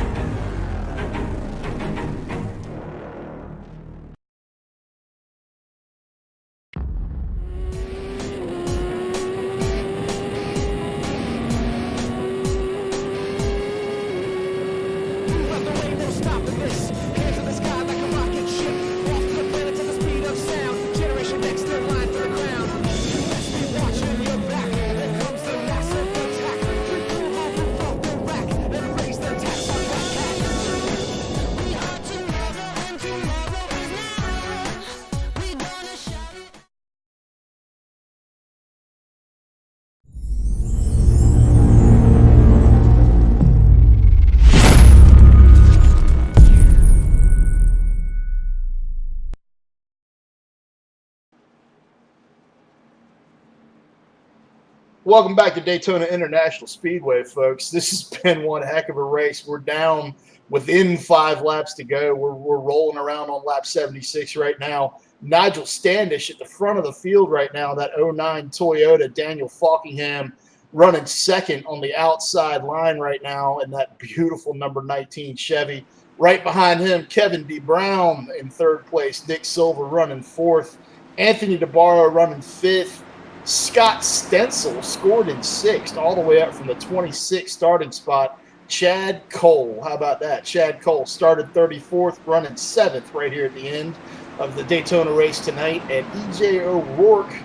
Welcome back to Daytona International Speedway, folks. This has been one heck of a race. We're down within 5 laps to go. We're rolling around on lap 76 right now. Nigel Standish at the front of the field right now, that 09 Toyota. Daniel Falkingham running second on the outside line right now in that beautiful number 19 Chevy. Right behind him, Kevin D. Brown in third place. Nick Silva running fourth. Anthony DeBarro running fifth. Scott Stencil scored in sixth, all the way up from the 26th starting spot. Chad Cole, how about that? Chad Cole started 34th, running seventh right here at the end of the Daytona race tonight. And E.J. O'Rourke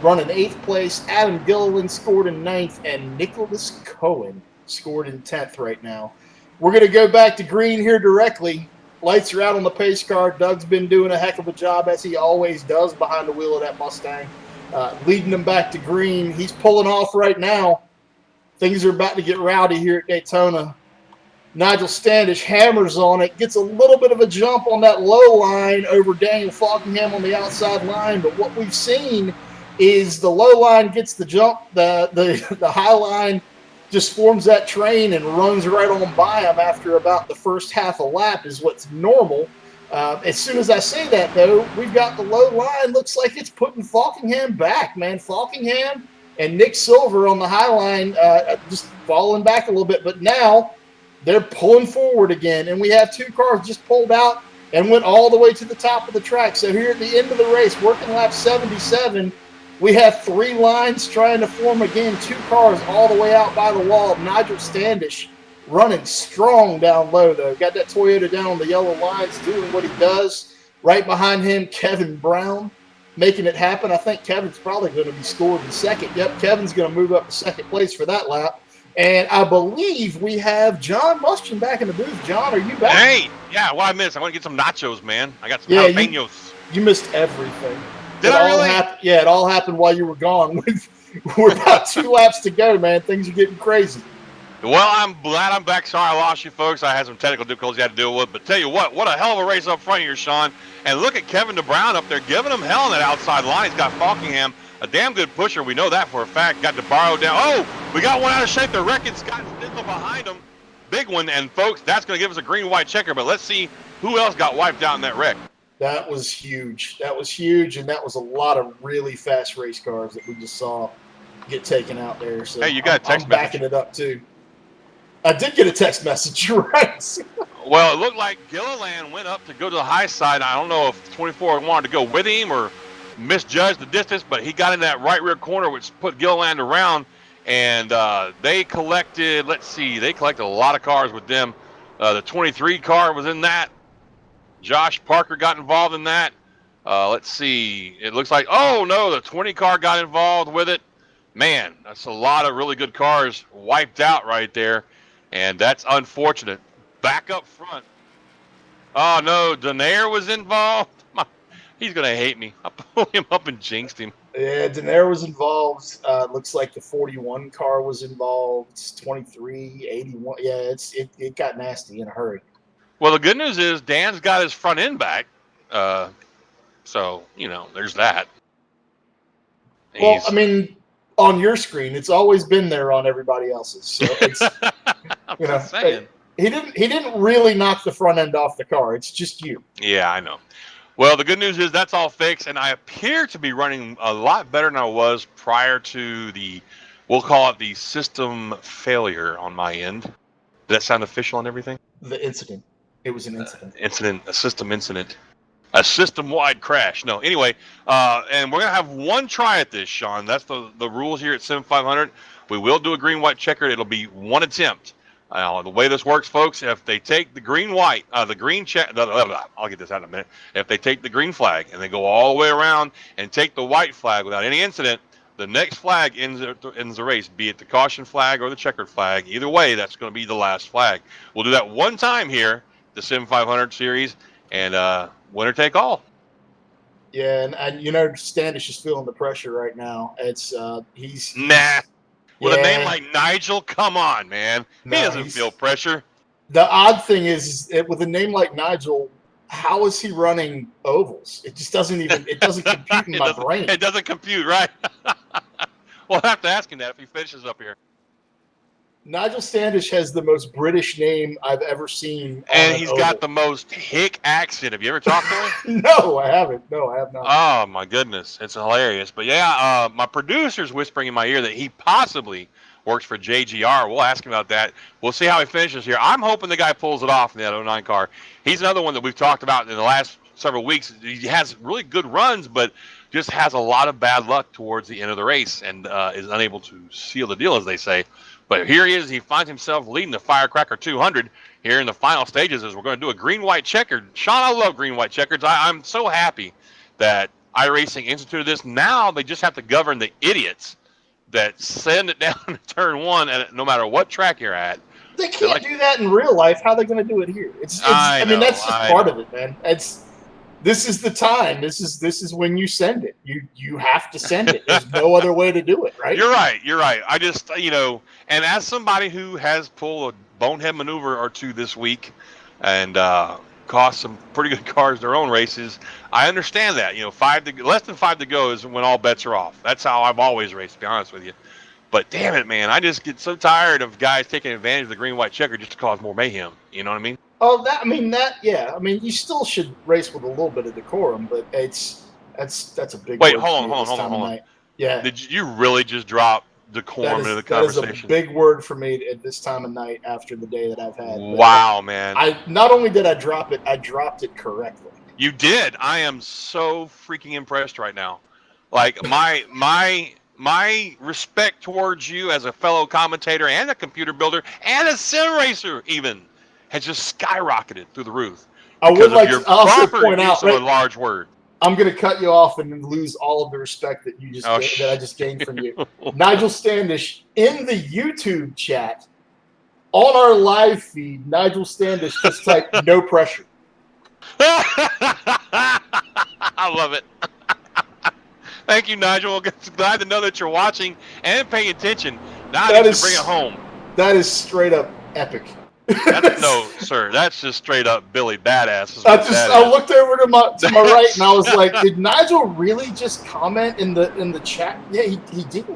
running eighth place. Adam Gilliland scored in ninth, and Nicholas Cohen scored in 10th right now. We're going to go back to green here directly. Lights are out on the pace car. Doug's been doing a heck of a job, as he always does, behind the wheel of that Mustang. Leading them back to green. He's pulling off right now. Things are about to get rowdy here at Daytona. Nigel Standish hammers on it, gets a little bit of a jump on that low line over Daniel Falkingham on the outside line. But what we've seen is the low line gets the jump, the high line just forms that train and runs right on by him after about the first half a lap is what's normal. As soon as I say that, though, we've got the low line. Looks like it's putting Falkingham back, man. Falkingham and Nick Silver on the high line just falling back a little bit. But now they're pulling forward again, and we have two cars just pulled out and went all the way to the top of the track. So here at the end of the race, working lap 77, we have three lines trying to form again, two cars all the way out by the wall. Nigel Standish running strong down low, though. Got that Toyota down on the yellow lines, doing what he does. Right behind him, Kevin Brown making it happen. I think Kevin's probably going to be scored in second. Yep, Kevin's going to move up to second place for that lap. And I believe we have John Mustian back in the booth. John, are you back? Hey, yeah, what I missed? I want to get some nachos, man. I got some jalapenos. You missed everything. Did I really? It all happened while you were gone. We're about 2 laps to go, man. Things are getting crazy. Well, I'm glad I'm back. Sorry I lost you, folks. I had some technical difficulties I had to deal with. But tell you what a hell of a race up front here, Sean. And look at Kevin DeBrown up there giving him hell on that outside line. He's got Falkingham, a damn good pusher. We know that for a fact. Got DeBarro down. Oh, we got one out of shape. They're wrecking Scott Stitzel behind him. Big one. And, folks, that's going to give us a green-white checker. But let's see who else got wiped out in that wreck. That was huge. That was huge, and that was a lot of really fast race cars that we just saw get taken out there. So hey, you got a text I'm message. backing it up, too. I did get a text message, you're right. Well, it looked like Gilliland went up to go to the high side. I don't know if 24 wanted to go with him or misjudged the distance, but he got in that right rear corner, which put Gilliland around, and they collected, they collected a lot of cars with them. The 23 car was in that. Josh Parker got involved in that. It looks like, oh, no, the 20 car got involved with it. Man, that's a lot of really good cars wiped out right there, and that's unfortunate. Back up front. Oh, no, Denaire was involved. He's going to hate me. I pulled him up and jinxed him. Yeah, Denaire was involved. Looks like the 41 car was involved. 23, 81. Yeah, it got nasty in a hurry. Well, the good news is Dan's got his front end back. So, there's that. Well, I mean, on your screen, it's always been there on everybody else's. So it's, saying. He didn't really knock the front end off the car. It's just you. Yeah, I know. Well, the good news is that's all fixed, and I appear to be running a lot better than I was prior to we'll call it the system failure on my end. Did that sound official and everything? The incident. It was an incident. A system incident. A system-wide crash. No, anyway, and we're going to have one try at this, Sean. That's the rules here at Sim500. We will do a green-white checker. It'll be one attempt. The way this works, folks, if they take the green-white, the green check, I'll get this out in a minute. If they take the green flag and they go all the way around and take the white flag without any incident, the next flag ends the race, be it the caution flag or the checkered flag. Either way, that's going to be the last flag. We'll do that one time here, the Sim500 series, and winner take all. Yeah, and Standish is feeling the pressure right now. It's he's nah. With a name like Nigel, come on, man. He doesn't feel pressure. The odd thing is with a name like Nigel, how is he running ovals? It just doesn't compute in my brain. It doesn't compute, right? We'll have to ask him that if he finishes up here. Nigel Standish has the most British name I've ever seen. And he's got the most hick accent. Have you ever talked to him? No, I haven't. No, I have not. Oh, my goodness. It's hilarious. But, yeah, my producer's whispering in my ear that he possibly works for JGR. We'll ask him about that. We'll see how he finishes here. I'm hoping the guy pulls it off in that 09 car. He's another one that we've talked about in the last several weeks. He has really good runs, but just has a lot of bad luck towards the end of the race and is unable to seal the deal, as they say. But here he is. He finds himself leading the Firecracker 200 here in the final stages as we're going to do a green-white checkered. Sean, I love green-white checkers. I'm so happy that iRacing instituted this. Now they just have to govern the idiots that send it down to turn one, and no matter what track you're at. They can't do that in real life. How are they going to do it here? I mean, that's just part of it, man. This is the time. This is when you send it. You have to send it. There's no other way to do it, right? You're right. I just, and as somebody who has pulled a bonehead maneuver or two this week, and cost some pretty good cars their own races. I understand that. Less than 5 to go is when all bets are off. That's how I've always raced, to be honest with you. But damn it, man, I just get so tired of guys taking advantage of the green-white checker just to cause more mayhem. You know what I mean? Oh, yeah. I mean, you still should race with a little bit of decorum, but that's a big Wait, word hold for me on, this time of night. Yeah, Did you really just drop decorum into the that is a conversation? big word for me at this time of night after the day that I've had. Wow, man. I not only did I drop it, I dropped it correctly. You did. I am so freaking impressed right now. Like my respect towards you as a fellow commentator and a computer builder and a sim racer even has just skyrocketed through the roof. I would like to also proper point use out, of a large word. I'm going to cut you off and then lose all of the respect that you that I just gained from you. Nigel Standish in the YouTube chat on our live feed. Nigel Standish just typed "no pressure." I love it. Thank you, Nigel. Glad to know that you're watching and paying attention. Now I need to bring it home. That is straight up epic. No, sir. That's just straight up Billy Badass. I looked over to my right and I was like, did Nigel really just comment in the chat? Yeah, he did.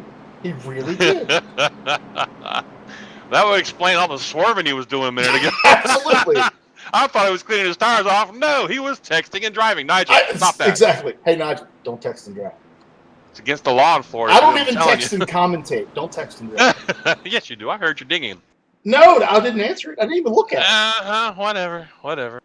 He really did. That would explain all the swerving he was doing a minute ago. Absolutely. I thought he was cleaning his tires off. No, he was texting and driving. Nigel, stop that. Exactly. Hey, Nigel, don't text and drive. It's against the law in Florida. I don't even text and commentate. Don't text and drive. Yes, you do. I heard you dinging. No, I didn't answer it. I didn't even look at it. Whatever.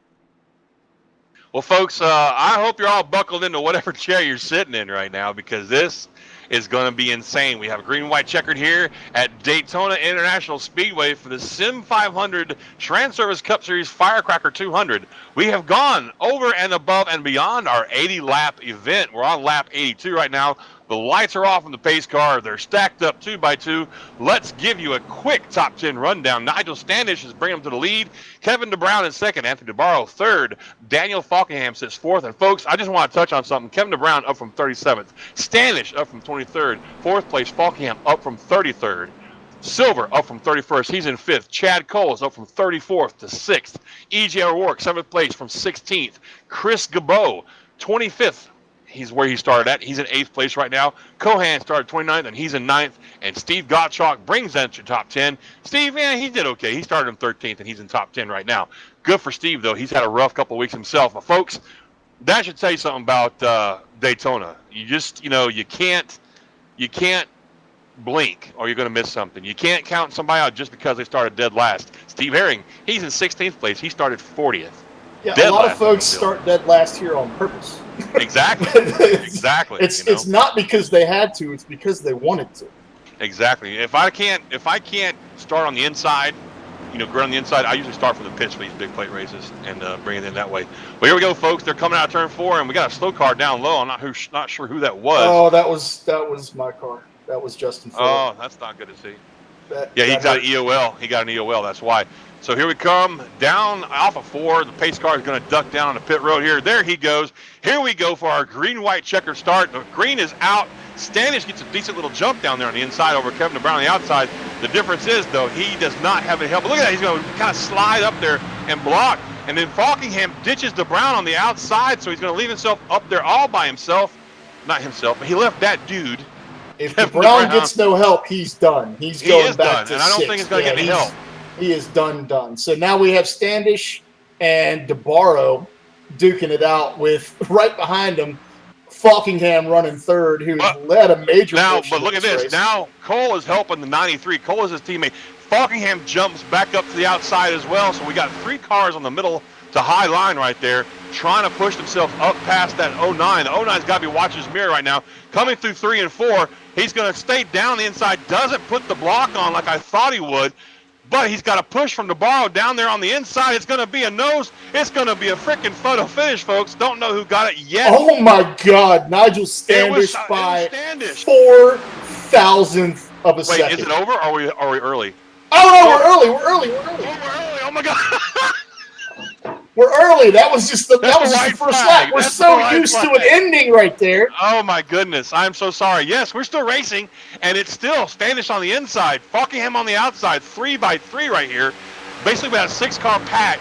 Well, folks, I hope you're all buckled into whatever chair you're sitting in right now, because this is going to be insane. We have a green-white checkered here at Daytona International Speedway for the Sim500 Transervice Cup Series Firecracker 200. We have gone over and above and beyond our 80-lap event. We're on lap 82 right now. The lights are off on the pace car. They're stacked up 2 by 2. Let's give you a quick top 10 rundown. Nigel Standish is bringing them to the lead. Kevin DeBrown in second. Anthony DeBarro third. Daniel Falkingham sits fourth. And folks, I just want to touch on something. Kevin DeBrown up from 37th. Standish up from 23rd. Fourth place, Falkingham up from 33rd. Silver up from 31st. He's in 5th. Chad Cole is up from 34th to 6th. E.J. O'Rourke, 7th place from 16th. Chris Gabeau, 25th. He's where he started at. He's in 8th place right now. Cohan started 29th, and he's in 9th. And Steve Gottschalk brings that to top 10. Steve, he did okay. He started in 13th, and he's in top 10 right now. Good for Steve, though. He's had a rough couple of weeks himself. But, folks, that should tell you something about Daytona. You just, you can't blink or you're going to miss something. You can't count somebody out just because they started dead last. Steve Herring, he's in 16th place. He started 40th. Yeah, a lot of folks start dead last here on purpose. Exactly. Exactly. It's not because they had to, it's because they wanted to. Exactly. If I can't start on the inside, grid on the inside, I usually start from the pits for these big plate races and bring it in that way. Well, here we go, folks. They're coming out of turn 4, and we got a slow car down low. I'm not sure who that was. Oh, that was my car. That was Justin Ford. Oh, that's not good to see. He got an EOL. He got an EOL. That's why. So here we come down off of 4. The pace car is going to duck down on the pit road here. There he goes. Here we go for our green-white checker start. The green is out. Standish gets a decent little jump down there on the inside over Kevin DeBrown on the outside. The difference is, though, he does not have any help. But look at that. He's going to kind of slide up there and block. And then Falkingham ditches DeBrown on the outside, so he's going to leave himself up there all by himself. Not himself, but he left that dude. If DeBrown gets no help, he's done. He's going back to 6. And I don't think he's going to get any help. He is done. So now we have Standish and DeBarro duking it out with right behind him Falkingham running third, who led a major but look at this. Race. Now Cole is helping the 93. Cole is his teammate. Falkingham jumps back up to the outside as well. So we got 3 cars on the middle to high line right there, trying to push themselves up past that 09. The 09's got to be watching his mirror right now. Coming through 3 and 4, he's going to stay down the inside. Doesn't put the block on like I thought he would. But he's got a push from DeBarro down there on the inside. It's going to be a nose. It's going to be a freaking photo finish, folks. Don't know who got it yet. Oh, my God. Nigel Standish by 4,000th of a second. Wait, is it over or are we early? Oh, no, we're early. Oh, my God. We're early. That was just the first lap. We're so used to an ending right there. Oh, my goodness. I'm so sorry. Yes, we're still racing, and it's still Standish on the inside, Falkingham on the outside, 3 by 3 right here. basically we had a 6-car pack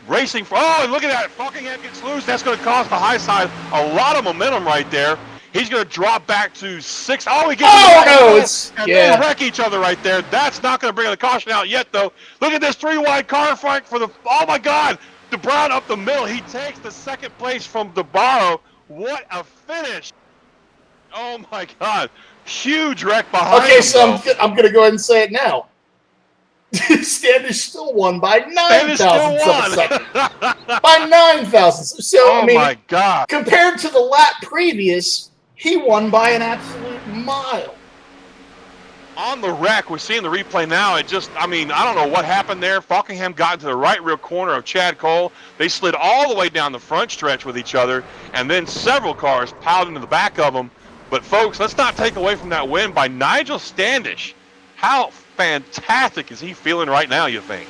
racing for. Oh, and look at that! Buckingham gets loose. That's going to cause the high side a lot of momentum right there. He's going to drop back to 6. Oh, he gets and they wreck each other right there. That's not going to bring the caution out yet, though. Look at this 3-wide car fight for the. Oh my God! DeBrown up the middle. He takes the second place from DeBarro. What a finish! Oh my God! Huge wreck behind him. Okay, so I'm going to go ahead and say it now. Standish still won by 9 thousandths of a second. By 9 thousandths. So, oh I mean, my God. Compared to the lap previous, he won by an absolute mile. On the wreck, we're seeing the replay now. It just, I mean, I don't know what happened there. Falkingham got into the right rear corner of Chad Cole. They slid all the way down the front stretch with each other, and then several cars piled into the back of them. But, folks, let's not take away from that win by Nigel Standish. How fantastic is he feeling right now, you think?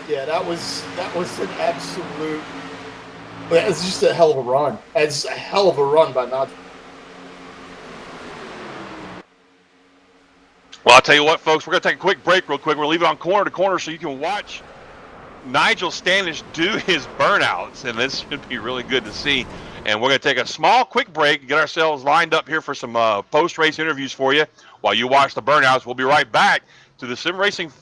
Yeah, that was an absolute. It's just a hell of a run. It's a hell of a run by Nigel. Well, I'll tell you what, folks, we're going to take a quick break real quick. We're going to leave it on corner to corner so you can watch Nigel Standish do his burnouts, and this should be really good to see. And we're going to take a small, quick break, get ourselves lined up here for some post-race interviews for you while you watch the burnouts. We'll be right back to the Sim Racing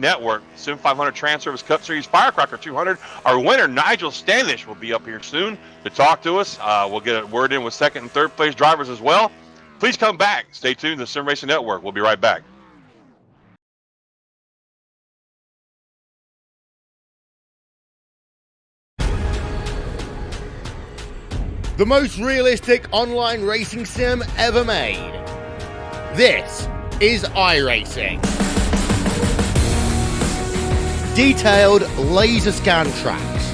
Network, Sim500 Transervice Cup Series Firecracker 200. Our winner, Nigel Standish, will be up here soon to talk to us. We'll get a word in with second and third place drivers as well. Please come back. Stay tuned to the Sim Racing Network. We'll be right back. The most realistic online racing sim ever made. This is iRacing. Detailed laser scan tracks,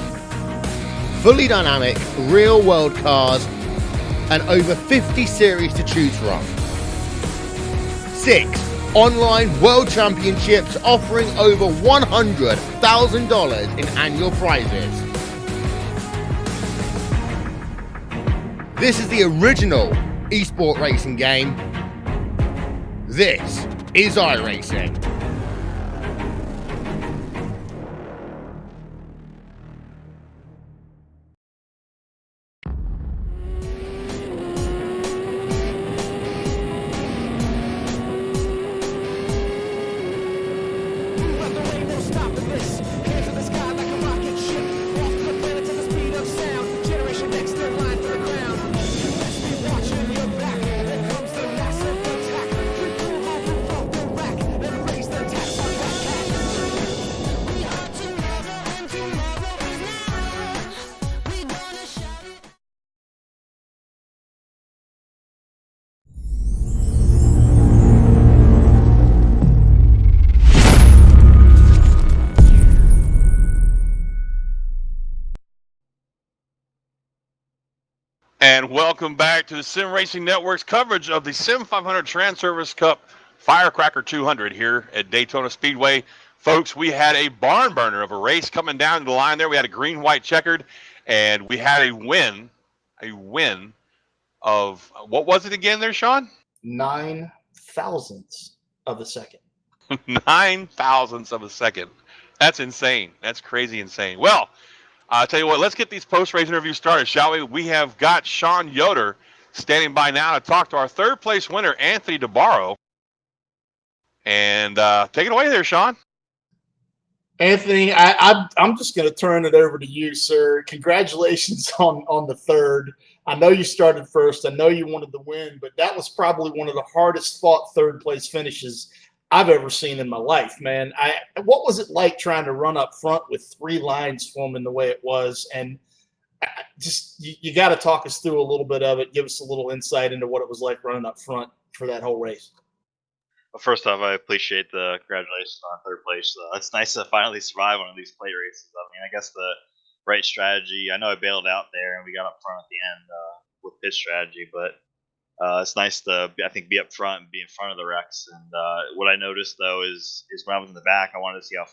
fully dynamic real world cars, and over 50 series to choose from. 6 online world championships offering over $100,000 in annual prizes. This is the original esport racing game. This is iRacing. And welcome back to the Sim Racing Network's coverage of the Sim500 Transervice Cup Firecracker 200 here at Daytona Speedway. Folks, we had a barn burner of a race coming down the line there. We had a green-white checkered, and we had a win of, what was it again there, Sean? 9 thousandths of a second. 9 thousandths of a second. That's insane. That's crazy insane. Well, I'll tell you what, let's get these post-race interviews started, shall we? We have got Sean Yoder standing by now to talk to our third place winner, Anthony DeBarro. And take it away there, Sean. Anthony, I'm just going to turn it over to you, sir. Congratulations on the third. I know you started first. I know you wanted to win, but that was probably one of the hardest fought third place finishes I've ever seen in my life, man. What was it like trying to run up front with 3 lines forming the way it was? And you got to talk us through a little bit of it. Give us a little insight into what it was like running up front for that whole race. Well, first off, I appreciate the congratulations on third place. It's nice to finally survive one of these plate races. I mean, I guess the right strategy. I know I bailed out there and we got up front at the end with pit strategy, but it's nice to, I think, be up front and be in front of the wrecks. And what I noticed though is when I was in the back, I wanted to see how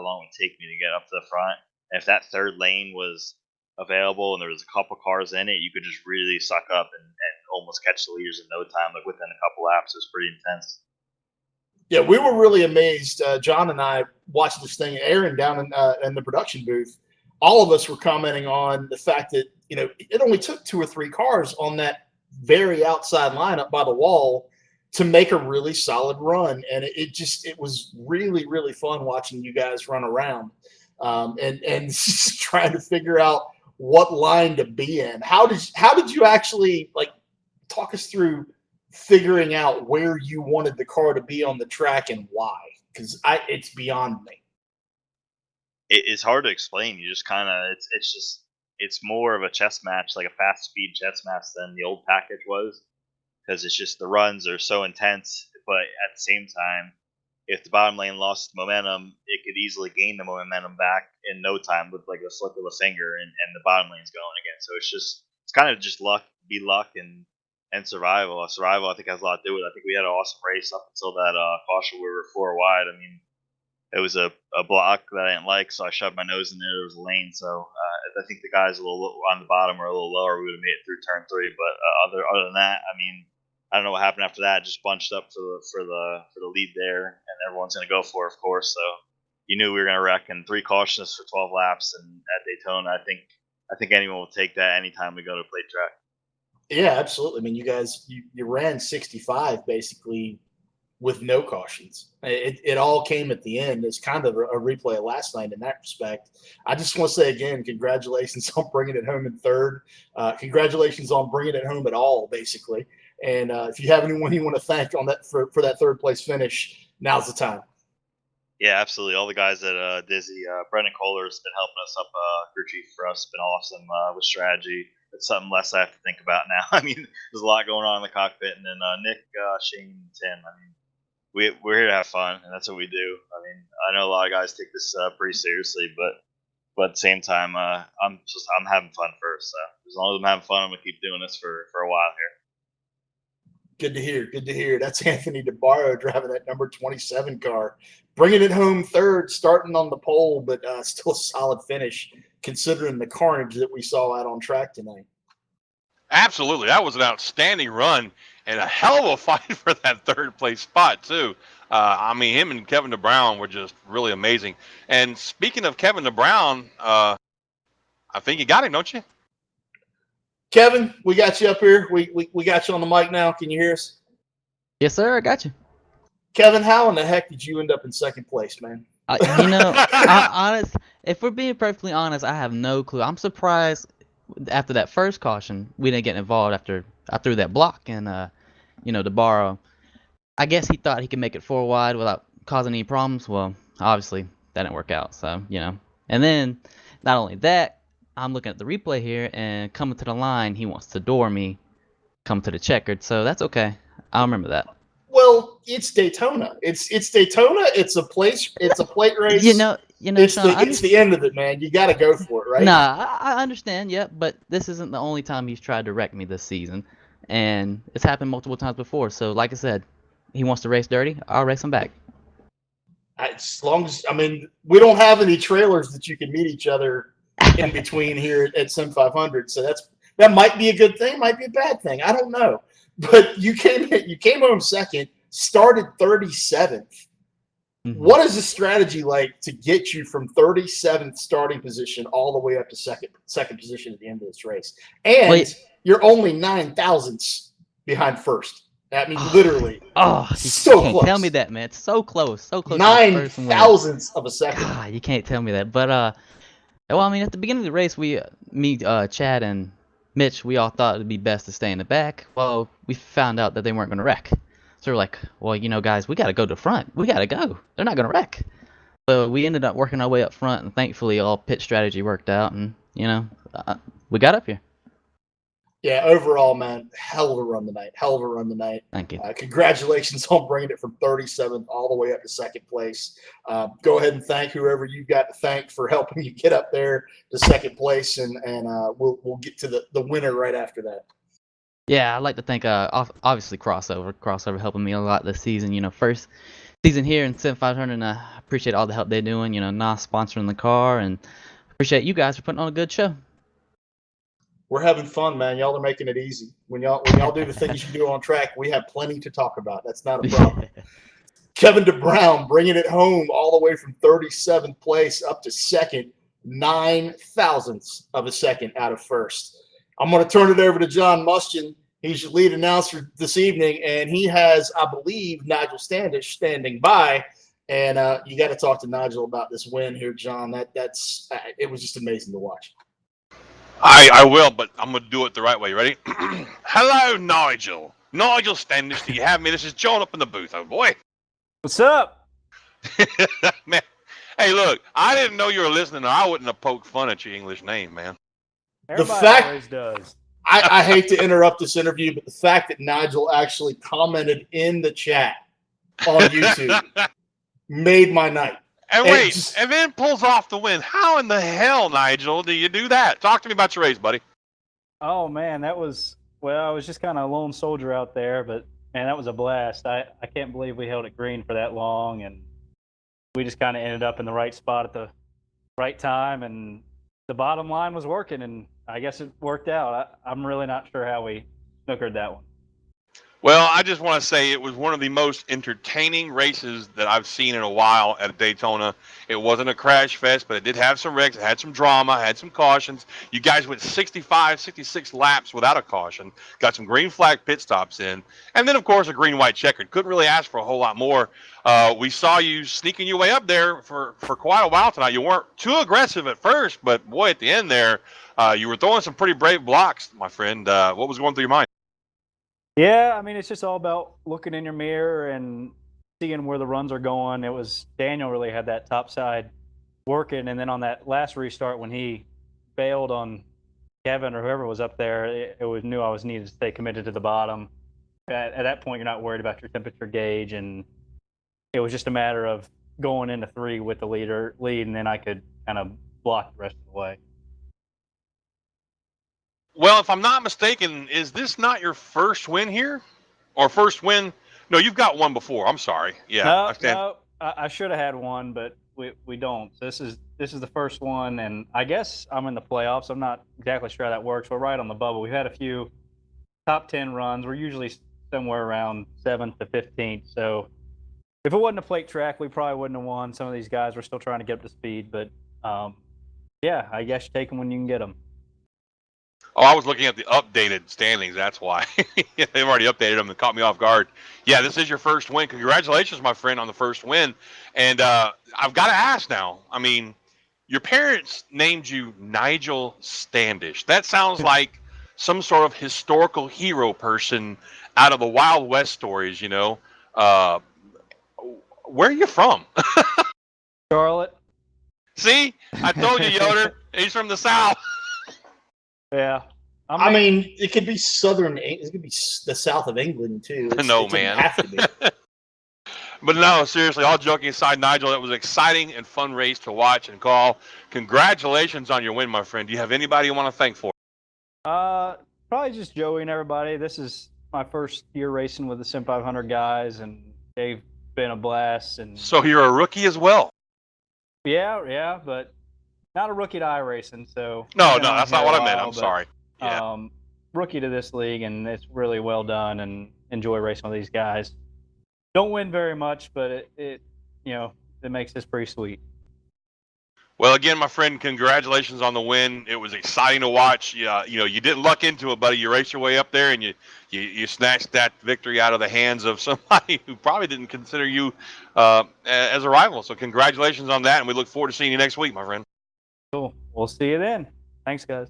long it would take me to get up to the front. And if that third lane was available and there was a couple cars in it, you could just really suck up and almost catch the leaders in no time, like within a couple laps. It was pretty intense. Yeah, we were really amazed. John and I watched this thing airing down in the production booth. All of us were commenting on the fact that it only took 2 or 3 cars on that very outside line up by the wall to make a really solid run, and it was really, really fun watching you guys run around and trying to figure out what line to be in. How did you actually talk us through figuring out where you wanted the car to be on the track and why? Because it's beyond me. It's hard to explain. You just kind of it's more of a chess match, like a fast speed chess match than the old package was, because it's just the runs are so intense. But at the same time, if the bottom lane lost momentum, it could easily gain the momentum back in no time with like a slip of a finger, and the bottom lane's going again. So it's kind of just luck, and survival. Survival, I think, has a lot to do with it. I think we had an awesome race up until that caution where we were 4 wide. I mean, it was a block that I didn't like, so I shoved my nose in there. There was a lane, so I think the guys a little on the bottom or a little lower, we would have made it through turn 3. But other than that, I mean, I don't know what happened after that. Just bunched up for the lead there, and everyone's gonna go for it, of course. So you knew we were gonna wreck, and 3 cautions for 12 laps, and at Daytona, I think anyone will take that anytime we go to a plate track. Yeah, absolutely. I mean, you guys, you ran 65 basically with no cautions. It all came at the end. It's kind of a replay of last night in that respect. I just want to say again, congratulations on bringing it home in third. Congratulations on bringing it home at all, basically. And if you have anyone you want to thank on that for that third place finish, now's the time. Yeah, absolutely. All the guys at Dizzy, Brendan Kohler's been helping us up crew chief for us. Been awesome with strategy. It's something less I have to think about now. I mean, there's a lot going on in the cockpit. And then Nick, Shane, Tim. I mean, we're here to have fun, and that's what we do. I mean, I know a lot of guys take this pretty seriously, but at the same time, I'm having fun first. So as long as I'm having fun, I'm gonna keep doing this for a while here. Good to hear. Good to hear. That's Anthony DeBarro driving that number 27 car, bringing it home third, starting on the pole, but still a solid finish considering the carnage that we saw out on track tonight. Absolutely, that was an outstanding run and a hell of a fight for that third place spot too. I mean, him and Kevin DeBrown were just really amazing. And speaking of Kevin DeBrown, I think you got him, don't you? Kevin, we got you up here. We got you on the mic now. Can you hear us? Yes, sir. I got you. Kevin, how in the heck did you end up in second place, man? If we're being perfectly honest, I have no clue. I'm surprised after that first caution we didn't get involved after I threw that block and DeBarro. I guess he thought he could make it 4 wide without causing any problems. Well, obviously that didn't work out. So and then not only that, I'm looking at the replay here and coming to the line, he wants to door me, come to the checkered. So that's okay. I'll remember that. Well, it's Daytona. It's Daytona. It's a plate race. It's the end of it, man. You got to go for it, right? Nah, I understand. Yeah, but this isn't the only time he's tried to wreck me this season, and it's happened multiple times before. So, like I said, he wants to race dirty. I'll race him back. As long as we don't have any trailers that you can meet each other in between here at Sim500, so that might be a good thing, might be a bad thing. I don't know. But you came home second, started 37th. Mm-hmm. What is the strategy like to get you from 37th starting position all the way up to second position at the end of this race? And you're only 9 thousandths behind first. I mean, literally. Oh, so you can't close. Tell me that, man. It's so close. So close. 9 thousandths of a second. God, you can't tell me that. But well, I mean, at the beginning of the race, me, Chad, and Mitch, we all thought it'd be best to stay in the back. Well, we found out that they weren't going to wreck. So we're like, well, guys, we got to go to the front. We got to go. They're not going to wreck. So we ended up working our way up front, and thankfully all pit strategy worked out, and, we got up here. Yeah, overall, man, hell of a run tonight. Thank you. Congratulations on bringing it from 37th all the way up to second place. Go ahead and thank whoever you got to thank for helping you get up there to second place, and we'll get to the winner right after that. Yeah, I'd like to thank obviously Crossover helping me a lot this season. First season here in Sim500, and I appreciate all the help they're doing. Nas sponsoring the car, and appreciate you guys for putting on a good show. We're having fun, man. Y'all are making it easy. When y'all do the things you do on track, we have plenty to talk about. That's not a problem. Kevin DeBrown bringing it home all the way from 37th place up to second, 9 thousandths of a second out of first. I'm going to turn it over to John Mustian. He's your lead announcer this evening, and he has, I believe, Nigel Standish standing by. And you got to talk to Nigel about this win here, John. That's it was just amazing to watch. I will, but I'm going to do it the right way. You ready? Hello, Nigel. Nigel Standish, do you have me? This is John up in the booth, oh boy. What's up? Man, hey, look, I didn't know you were listening, or I wouldn't have poked fun at your English name, man. Everybody always does. I hate to interrupt this interview, but the fact that Nigel actually commented in the chat on YouTube made my night. And wait, and then pulls off the win. How in the hell, Nigel, do you do that? Talk to me about your race, buddy. Oh man, I was just kind of a lone soldier out there, but man, that was a blast. I can't believe we held it green for that long, and we just kind of ended up in the right spot at the right time, and the bottom line was working, and I guess it worked out. I'm really not sure how we snookered that one. Well, I just want to say it was one of the most entertaining races that I've seen in a while at Daytona. It wasn't a crash fest, but it did have some wrecks. It had some drama, had some cautions. You guys went 65, 66 laps without a caution, got some green flag pit stops in, and then, of course, a green-white checkered. Couldn't really ask for a whole lot more. We saw you sneaking your way up there for quite a while tonight. You weren't too aggressive at first, but, boy, at the end there, you were throwing some pretty brave blocks, my friend. What was going through your mind? Yeah, I mean, it's just all about looking in your mirror and seeing where the runs are going. It was Daniel really had that top side working, and then on that last restart when he bailed on Kevin or whoever was up there, it was knew I was needed to stay committed to the bottom. At that point, you're not worried about your temperature gauge, and it was just a matter of going into 3 with the lead, and then I could kind of block the rest of the way. Well, if I'm not mistaken, is this not your first win here? Or first win? No, you've got one before. I'm sorry. Yeah. No, I should have had one, but we don't. So this is the first one, and I guess I'm in the playoffs. I'm not exactly sure how that works. We're right on the bubble. We've had a few top 10 runs. We're usually somewhere around 7th to 15th. So if it wasn't a plate track, we probably wouldn't have won. Some of these guys were still trying to get up to speed, but yeah, I guess you take them when you can get them. Oh, I was looking at the updated standings. That's why. They've already updated them and caught me off guard. Yeah, this is your first win. Congratulations, my friend, on the first win. And I've got to ask now. I mean, your parents named you Nigel Standish. That sounds like some sort of historical hero person out of the Wild West stories, you know. Where are you from? Charlotte. See? I told you, Yoder. He's from the South. Yeah. I mean, it could be southern. It could be the south of England too. No, man. Have to be. But no, seriously, all joking aside, Nigel, it was an exciting and fun race to watch and call. Congratulations on your win, my friend. Do you have anybody you want to thank for? Probably just Joey and everybody. This is my first year racing with the Sim500 guys, and they've been a blast. And so you're a rookie as well. Yeah, but not a rookie to iRacing. So no, that's not what I meant. I'm sorry. Yeah. Rookie to this league, and it's really well done, and enjoy racing with these guys. Don't win very much, but it makes this pretty sweet. Well, again, my friend, congratulations on the win. It was exciting to watch. You didn't luck into it, buddy. You raced your way up there, and you snatched that victory out of the hands of somebody who probably didn't consider you as a rival. So congratulations on that, and we look forward to seeing you next week, my friend. Cool. We'll see you then. Thanks, guys.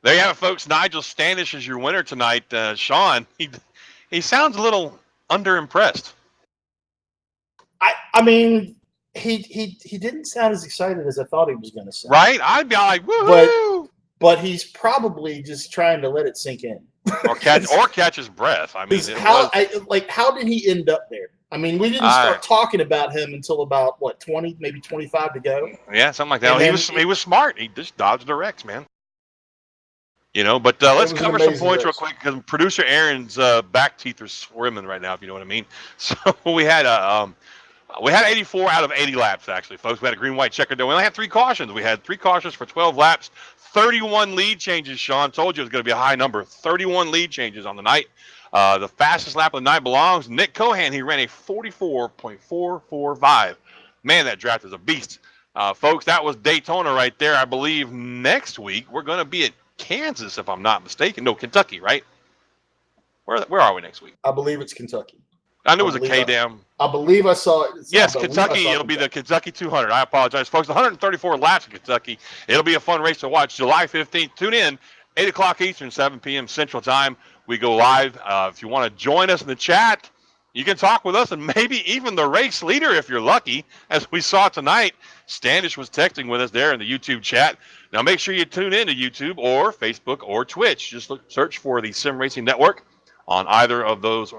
There you have it, folks. Nigel Standish is your winner tonight. Sean, he sounds a little underimpressed. I mean, he didn't sound as excited as I thought he was going to sound. Right? I'd be like, woohoo! But he's probably just trying to let it sink in. or catch his breath. I mean, how did he end up there? I mean, we didn't start talking about him until about 20, maybe 25 to go. Yeah, something like that. He was smart. He just dodged the wrecks, man. But let's cover some points real quick because producer Aaron's back teeth are swimming right now, if you know what I mean. So we had We had 84 out of 80 laps, actually, folks. We had a green-white checker. We only had 3 cautions. We had 3 cautions for 12 laps. 31 lead changes, Sean. Told you it was going to be a high number. 31 lead changes on the night. The fastest lap of the night belongs Nick Cohan. He ran a 44.445. Man, that draft is a beast. Folks, that was Daytona right there. I believe next week we're going to be at Kansas, if I'm not mistaken. No, Kentucky, right? Where are we next week? I believe it's Kentucky. I knew it was a K-Dam. I believe I saw it. Yes, Kentucky. It'll be the Kentucky 200. I apologize, folks. 134 laps in Kentucky. It'll be a fun race to watch. July 15th. Tune in, 8 o'clock Eastern, 7 p.m. Central Time. We go live. If you want to join us in the chat, you can talk with us and maybe even the race leader if you're lucky. As we saw tonight, Standish was texting with us there in the YouTube chat. Now make sure you tune in to YouTube or Facebook or Twitch. Just search for the Sim Racing Network on either of those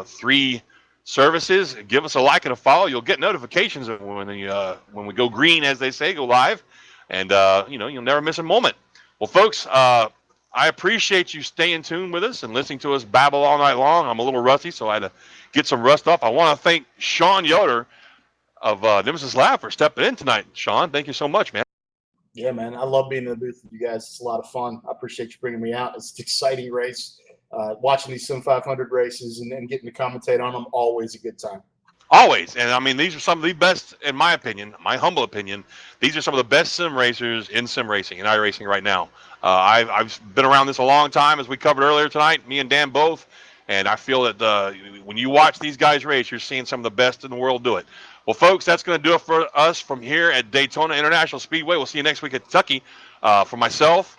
3 services. Give us a like and a follow. You'll get notifications when we go green, as they say, go live, and you'll never miss a moment. Well, folks, I appreciate you staying tuned with us and listening to us babble all night long. I'm a little rusty, so I had to get some rust off. I want to thank Sean Yoder of Nemesis Lab for stepping in tonight. Sean, thank you so much, man. Yeah, man, I love being in the booth with you guys. It's a lot of fun. I appreciate you bringing me out. It's an exciting race. Watching these Sim500 races and getting to commentate on them, always a good time. Always. And I mean, these are some of the best, in my opinion, my humble opinion, these are some of the best sim racers in sim racing and iRacing right now. I've been around this a long time, as we covered earlier tonight, me and Dan both. And I feel that when you watch these guys race, you're seeing some of the best in the world do it. Well, folks, that's going to do it for us from here at Daytona International Speedway. We'll see you next week at Kentucky. For myself,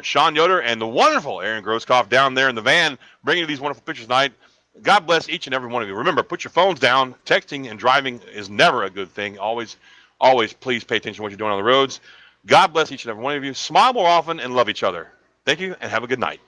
Sean Yoder, and the wonderful Aaron Grosskopf down there in the van, bringing you these wonderful pictures tonight. God bless each and every one of you. Remember, put your phones down. Texting and driving is never a good thing. Always please pay attention to what you're doing on the roads. God bless each and every one of you. Smile more often and love each other. Thank you, and have a good night.